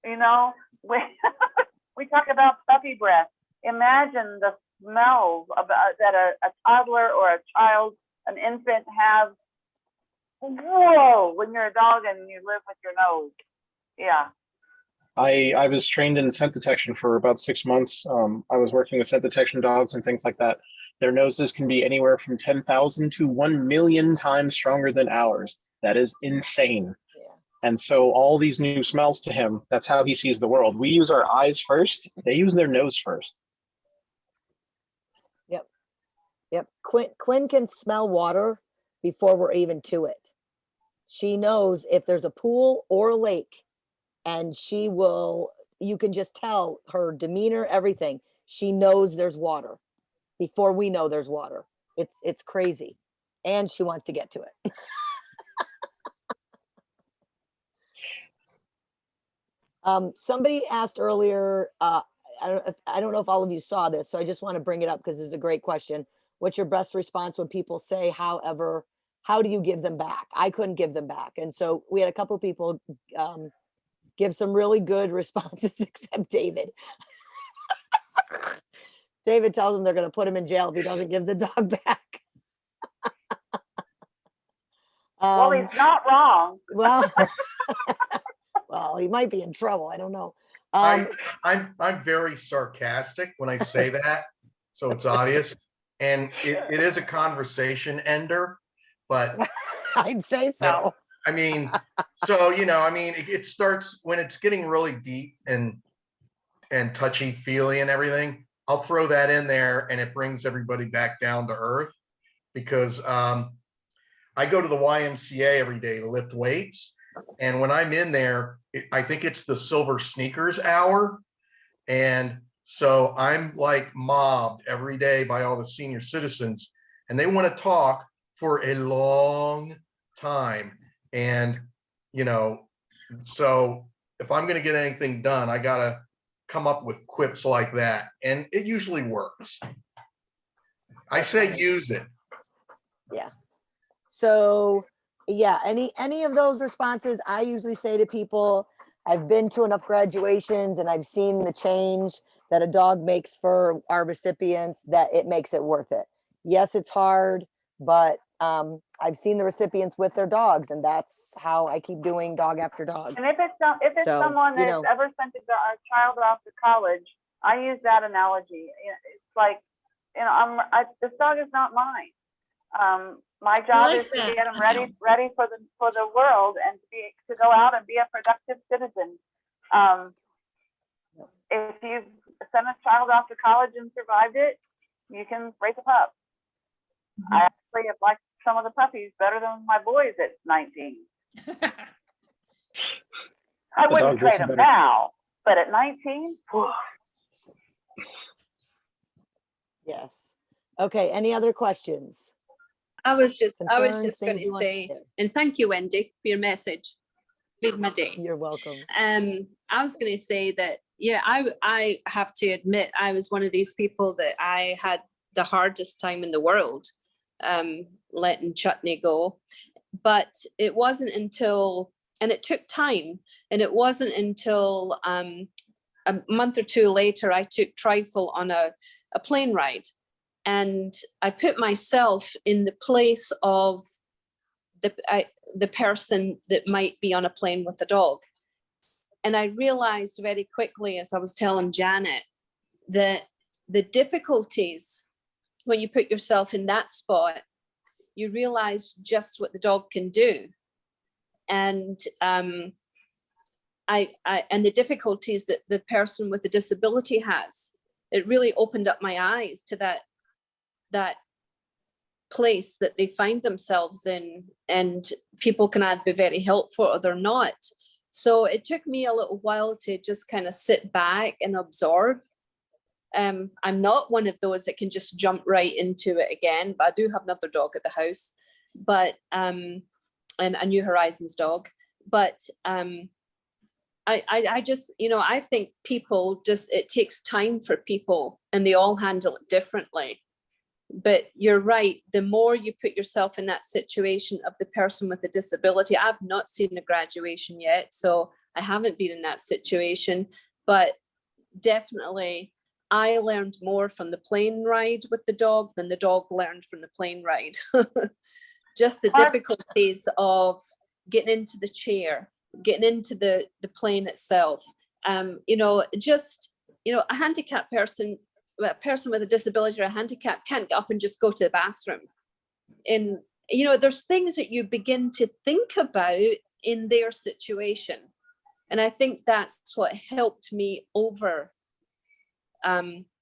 You know, we talk about puppy breath. Imagine the smells that a toddler or a child, an infant has. Whoa, when you're a dog and you live with your nose. Yeah. I was trained in scent detection for about 6 months. I was working with scent detection dogs and things like that. Their noses can be anywhere from 10,000 to 1 million times stronger than ours. That is insane. Yeah. And so all these new smells to him, that's how he sees the world. We use our eyes first. They use their nose first. Yep. Quinn can smell water before we're even to it. She knows if there's a pool or a lake, and you can just tell her demeanor, everything. She knows there's water before we know there's water. It's crazy. And she wants to get to it. Somebody asked earlier, I don't know if all of you saw this, so I just want to bring it up because it's a great question. What's your best response when people say, however, how do you give them back? I couldn't give them back. And so we had a couple people give some really good responses, except David. David tells them they're going to put him in jail if he doesn't give the dog back. Well, he's not wrong. Well, well, he might be in trouble. I don't know. I'm very sarcastic when I say that, so it's obvious. And it is a conversation ender, but I'd say so. I mean, so it starts when it's getting really deep and touchy feely and everything. I'll throw that in there, and it brings everybody back down to earth, because I go to the YMCA every day to lift weights, and when I'm in there, I think it's the Silver Sneakers hour, and so I'm like mobbed every day by all the senior citizens, and they want to talk for a long time. And, so if I'm going to get anything done, I got to come up with quips like that. And it usually works. I say use it. Yeah. So yeah, any of those responses, I usually say to people, I've been to enough graduations and I've seen the change that a dog makes for our recipients, that it makes it worth it. Yes, it's hard, but I've seen the recipients with their dogs, and that's how I keep doing dog after dog. And if it's So, someone you that's know. ever sent a child off to college, I use that analogy. It's like, this dog is not mine. My job like is to that. get him ready for the world and to go out and be a productive citizen. If you sent a child off to college and survived it, you can raise a pup. I actually have liked some of the puppies better than my boys at 19. I wouldn't dogs trade listen them better. now, but at 19, whew. Yes. Okay, any other questions? I was just Concerns, going things to you want to say, share? and thank you, Wendy, for your message. Made my day. You're welcome. I was going to say that, yeah, I have to admit, I was one of these people that I had the hardest time in the world letting Chutney go. But it wasn't until, and it took time, and it wasn't until a month or two later, I took Trifle on a plane ride. And I put myself in the place of the person that might be on a plane with a dog. And I realized very quickly, as I was telling Janet, that the difficulties, when you put yourself in that spot, you realize just what the dog can do. And and the difficulties that the person with the disability has. It really opened up my eyes to that place that they find themselves in, and people can either be very helpful or they're not. So it took me a little while to just kind of sit back and absorb. I'm not one of those that can just jump right into it again, but I do have another dog at the house, but and a New Horizons dog. But I just, I think people just, it takes time for people and they all handle it differently. But you're right, the more you put yourself in that situation of the person with a disability, I've not seen a graduation yet, so I haven't been in that situation, but definitely I learned more from the plane ride with the dog than the dog learned from the plane ride. Just the difficulties of getting into the chair, getting into the plane itself. A handicapped person, a person with a disability or a handicap can't get up and just go to the bathroom. And, there's things that you begin to think about in their situation. And I think that's what helped me over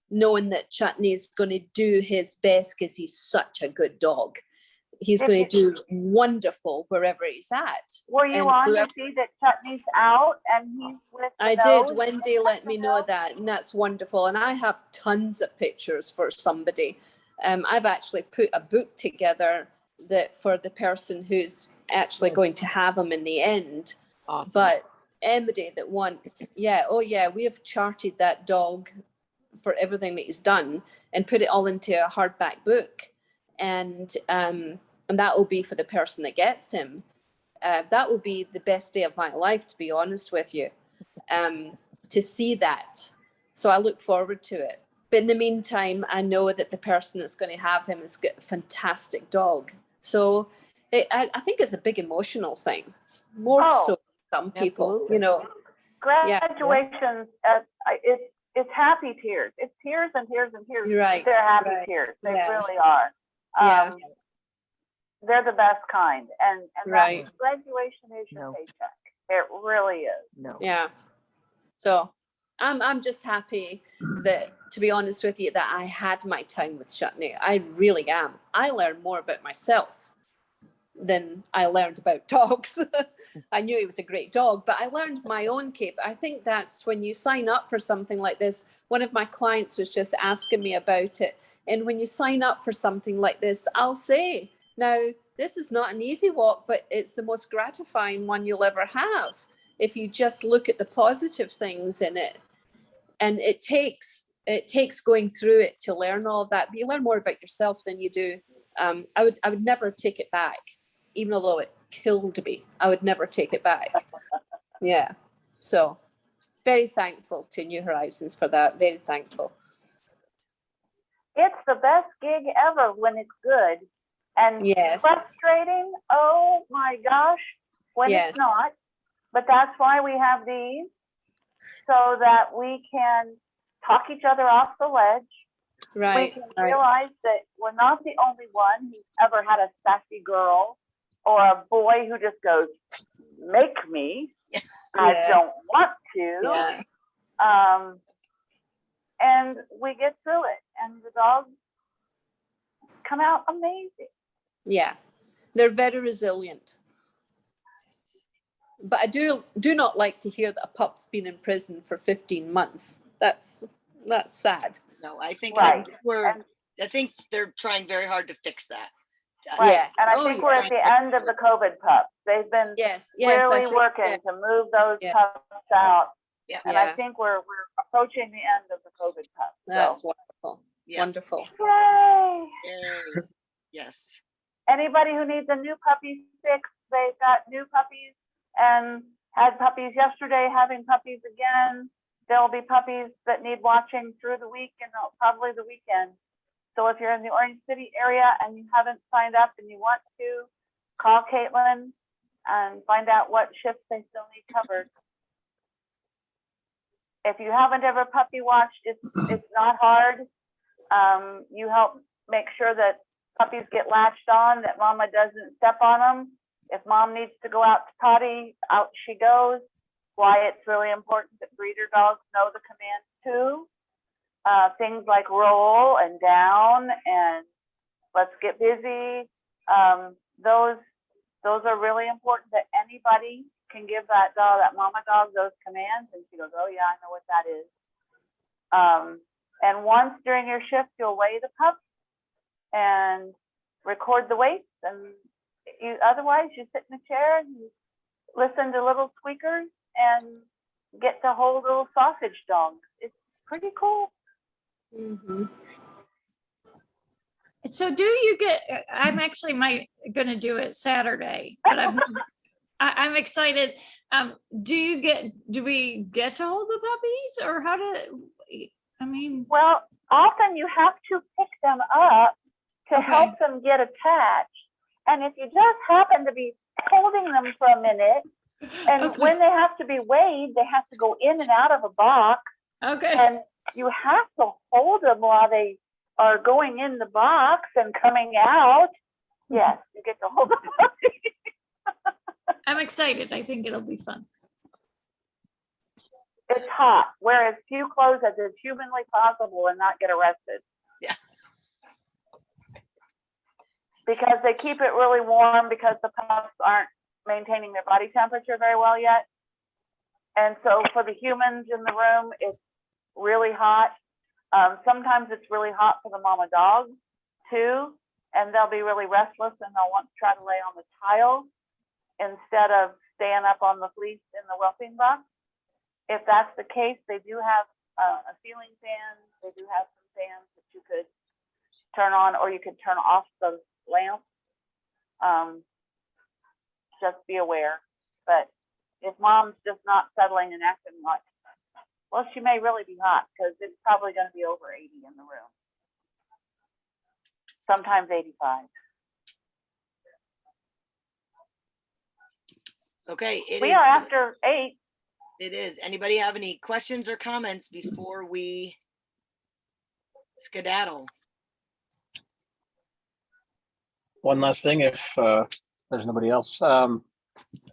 knowing that Chutney is going to do his best because he's such a good dog. He's going to do wonderful wherever he's at. Were you on to see that Chutney's out and he's with the I nose? did. Wendy let me know that, and that's wonderful. And I have tons of pictures for somebody. I've actually put a book together that for the person who's actually going to have him in the end. Awesome. But anybody that wants, we have charted that dog for everything that he's done and put it all into a hardback book. And that will be for the person that gets him. That will be the best day of my life, to be honest with you, to see that. So I look forward to it. But in the meantime, I know that the person that's going to have him is a fantastic dog. So I think it's a big emotional thing, more so some people, absolutely. Graduations, it's happy tears. It's tears and tears and tears. You're right. They're happy Right. tears. They Yeah. really are. They're the best kind. And Right. that graduation is your No. paycheck. It really is. No. Yeah. So I'm just happy that, to be honest with you, that I had my time with Chutney. I really am. I learned more about myself than I learned about dogs. I knew he was a great dog, but I learned my own cape. I think that's when you sign up for something like this. One of my clients was just asking me about it. And when you sign up for something like this, I'll say, now, this is not an easy walk, but it's the most gratifying one you'll ever have if you just look at the positive things in it. And it takes going through it to learn all of that. But you learn more about yourself than you do. I would never take it back, even though it killed me. I would never take it back. Yeah. So very thankful to New Horizons for that. Very thankful. It's the best gig ever when it's good. And Yes. frustrating, oh my gosh, when Yes. it's not. But that's why we have these, so that we can talk each other off the ledge. We Right. can Right. realize that we're not the only one who's ever had a sassy girl or a boy who just goes, make me. I Yeah. don't want to. Yeah. And we get through it, and the dogs come out amazing. Yeah. They're very resilient. But I do not like to hear that a pup's been in prison for 15 months. That's sad. No, I think Right. I think they're trying very hard to fix that. Right. Yeah. And I Oh, think yeah. we're at the end of the COVID pups. They've been Yes. Yes. I really think- working yeah. to move those Yeah. pups out. Yeah. And Yeah. I think we're approaching the end of the COVID pups. That's So. wonderful. Yeah. Wonderful. Yay! Yay. Yes. Anybody who needs a new puppy fix, they've got new puppies and had puppies yesterday, having puppies again. There'll be puppies that need watching through the week and probably the weekend. So if you're in the Orange City area and you haven't signed up and you want to, call Caitlin and find out what shifts they still need covered. If you haven't ever puppy watched, it's not hard. You help make sure that puppies get latched on, that mama doesn't step on them. If mom needs to go out to potty, out she goes. Why it's really important that breeder dogs know the commands too. Things like roll and down and let's get busy. Those are really important that anybody can give that dog, that mama dog, those commands, and she goes, oh yeah, I know what that is. And once during your shift, you'll weigh the pup and record the weights, and otherwise you sit in a chair and you listen to little squeakers and get to hold little sausage dogs. It's pretty cool. Mhm. So do you get, I'm actually gonna do it Saturday, but I'm excited. Do we get to hold the puppies, or Well, often you have to pick them up to Okay. help them get attached. And if you just happen to be holding them for a minute, and Okay. when they have to be weighed, they have to go in and out of a box, Okay. and you have to hold them while they are going in the box and coming out. Yes, you get to hold the puppy. I'm excited. I think it'll be fun. It's hot. Wear as few clothes as is humanly possible and not get arrested. Yeah. Because they keep it really warm because the pups aren't maintaining their body temperature very well yet. And so for the humans in the room, it's really hot. Sometimes it's really hot for the mama dog too, and they'll be really restless and they'll want to try to lay on the tile instead of staying up on the fleece in the whelping box. If that's the case, they do have a ceiling fan. They do have some fans that you could turn on, or you could turn off the lamp. Just be aware. But if mom's just not settling and acting like, well, she may really be hot because it's probably going to be over 80 in the room. Sometimes 85. Okay. We are after 8. It is. Anybody have any questions or comments before we skedaddle? One last thing, if there's nobody else.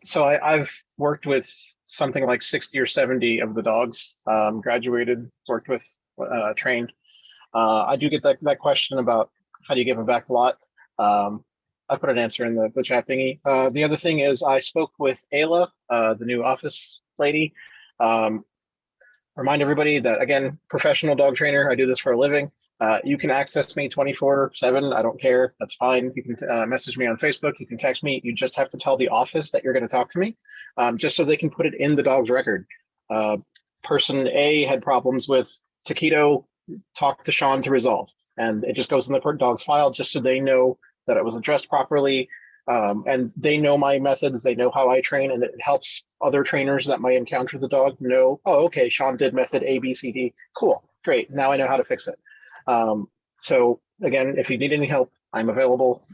So I've worked with something like 60 or 70 of the dogs, graduated, worked with, trained. I do get that question about how do you give them back a lot. I put an answer in the chat thingy. The other thing is I spoke with Ayla, the new office lady. Remind everybody that, again, professional dog trainer. I do this for a living. You can access me 24/7. I don't care. That's fine. You can message me on Facebook. You can text me. You just have to tell the office that you're going to talk to me, just so they can put it in the dog's record. Person A had problems with Taquito, talk to Sean to resolve. And it just goes in the dog's file just so they know that it was addressed properly. And they know my methods. They know how I train, and it helps other trainers that might encounter the dog know, oh, okay, Sean did method A, B, C, D. Cool, great. Now I know how to fix it. So again, if you need any help, I'm available.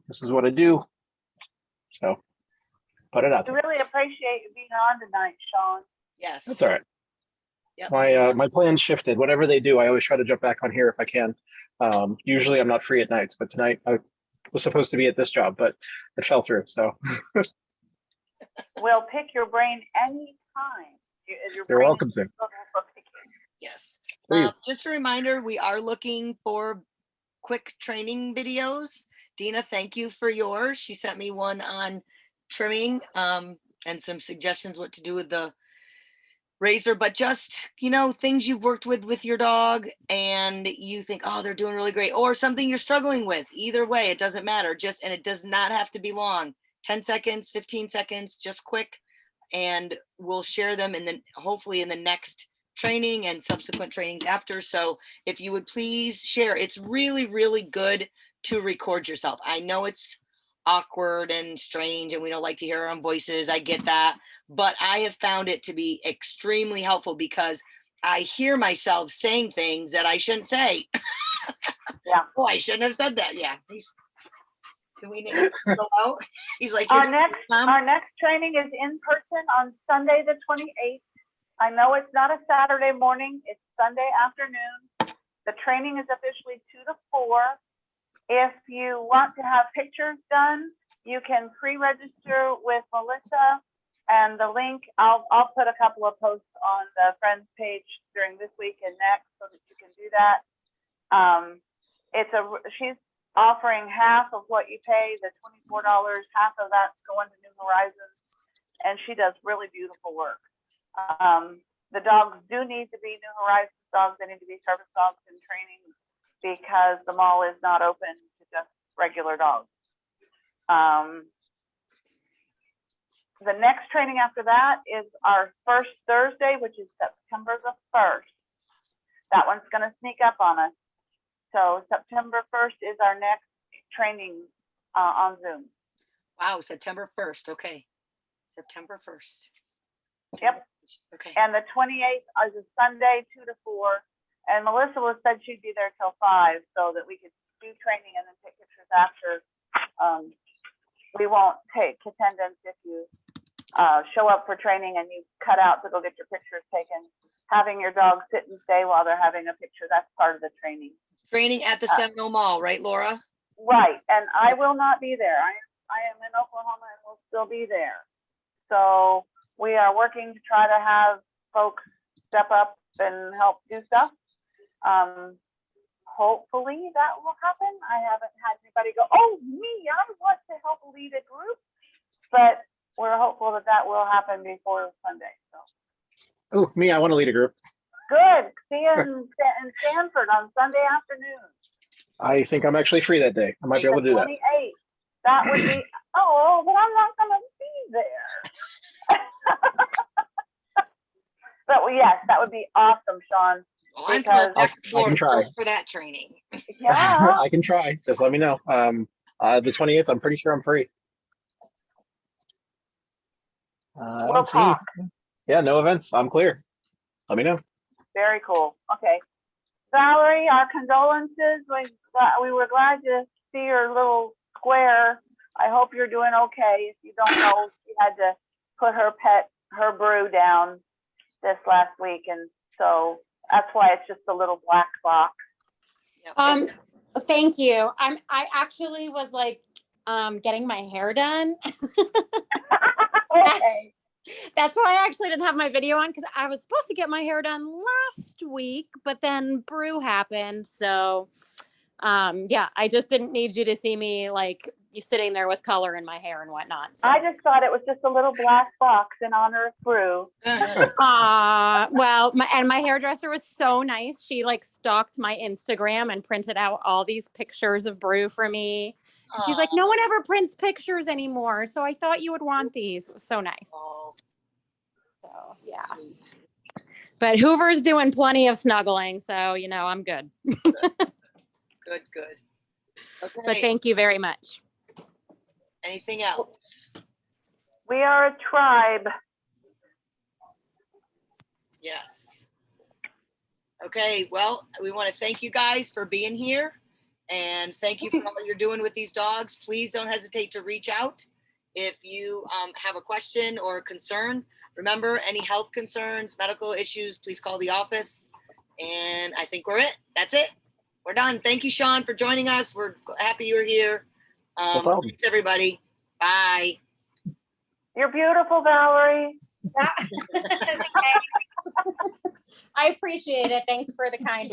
This is what I do. So put it out We there. really appreciate you being on tonight, Sean. Yes. That's all right. Yep. My plans shifted. Whatever they do, I always try to jump back on here if I can. Usually I'm not free at nights, but tonight I was supposed to be at this job, but it fell through. So We'll pick your brain anytime. you're welcome to. Yes. Please. Just a reminder, we are looking for quick training videos. Dina, thank you for yours. She sent me one on trimming and some suggestions what to do with the razor, but just, you know, things you've worked with your dog and you think, oh, they're doing really great, or something you're struggling with. Either way, it doesn't matter. Just, and it does not have to be long. 10 seconds, 15 seconds, just quick. And we'll share them and then hopefully in the next training and subsequent trainings after. So if you would please share, it's really, really good to record yourself. I know it's awkward and strange and we don't like to hear our own voices. I get that, but I have found it to be extremely helpful because I hear myself saying things that I shouldn't say. Yeah. Oh, I shouldn't have said that. Yeah. Can we go out? He's like, our next training is in person on Sunday, the 28th. I know it's not a Saturday morning, it's Sunday afternoon. The training is officially 2 to 4. If you want to have pictures done, you can pre-register with Melissa and the link. I'll put a couple of posts on the friends page during this week and next so that you can do that. She's offering half of what you pay, the $24, half of that's going to New Horizons, and she does really beautiful work. The dogs do need to be New Horizons dogs. They need to be service dogs in training because the mall is not open to just regular dogs. The next training after that is our first Thursday, which is September the 1st. That one's going to sneak up on us. So September 1st is our next training on Zoom. Wow, September 1st. Okay. September 1st. Yep. Okay. And the 28th is a Sunday, 2 to 4. And Melissa said she'd be there till 5 so that we could do training and then take pictures after. We won't take attendance if you show up for training and you cut out to go get your pictures taken. Having your dog sit and stay while they're having a picture, that's part of the training. Training at the Seminole Mall, right, Laura? Right, and I will not be there. I am in Oklahoma and will still be there. So we are working to try to have folks step up and help do stuff. Hopefully that will happen. I haven't had anybody go, oh, me, I want to help lead a group. But we're hopeful that that will happen before Sunday. So. Oh, me, I want to lead a group. Good. See you in Stanford on Sunday afternoon. I think I'm actually free that day. I might be able to do that. 28th. That would be, oh, but I'm not going to be there. But yes, that would be awesome, Sean. Well, I'm because I can try. for that training. Yeah. I can try. Just let me know. The 28th, I'm pretty sure I'm free. We'll talk. Yeah, no events. I'm clear. Let me know. Very cool. Okay. Valerie, our condolences. We were glad to see your little square. I hope you're doing okay. If you don't know, she had to put her brew down this last week. And so that's why it's just a little black box. Thank you. I actually was like getting my hair done. Okay. That's why I actually didn't have my video on, because I was supposed to get my hair done last week, but then brew happened. So yeah, I just didn't need you to see me like you sitting there with color in my hair and whatnot. So. I just thought it was just a little black box in honor of brew. Well, my hairdresser was so nice. She like stalked my Instagram and printed out all these pictures of brew for me. She's like, no one ever prints pictures anymore. So I thought you would want these. It was so nice. So yeah. Sweet. But Hoover's doing plenty of snuggling. So, you know, I'm good. Good. Okay. But thank you very much. Anything else? We are a tribe. Yes. Okay, well, we want to thank you guys for being here. And thank you for all you're doing with these dogs. Please don't hesitate to reach out if you have a question or a concern. Remember, any health concerns, medical issues, please call the office. And I think we're it. That's it. We're done. Thank you, Sean, for joining us. We're happy you're here. problem. Thanks, everybody. Bye. You're beautiful, Valerie. I appreciate it. Thanks for the kind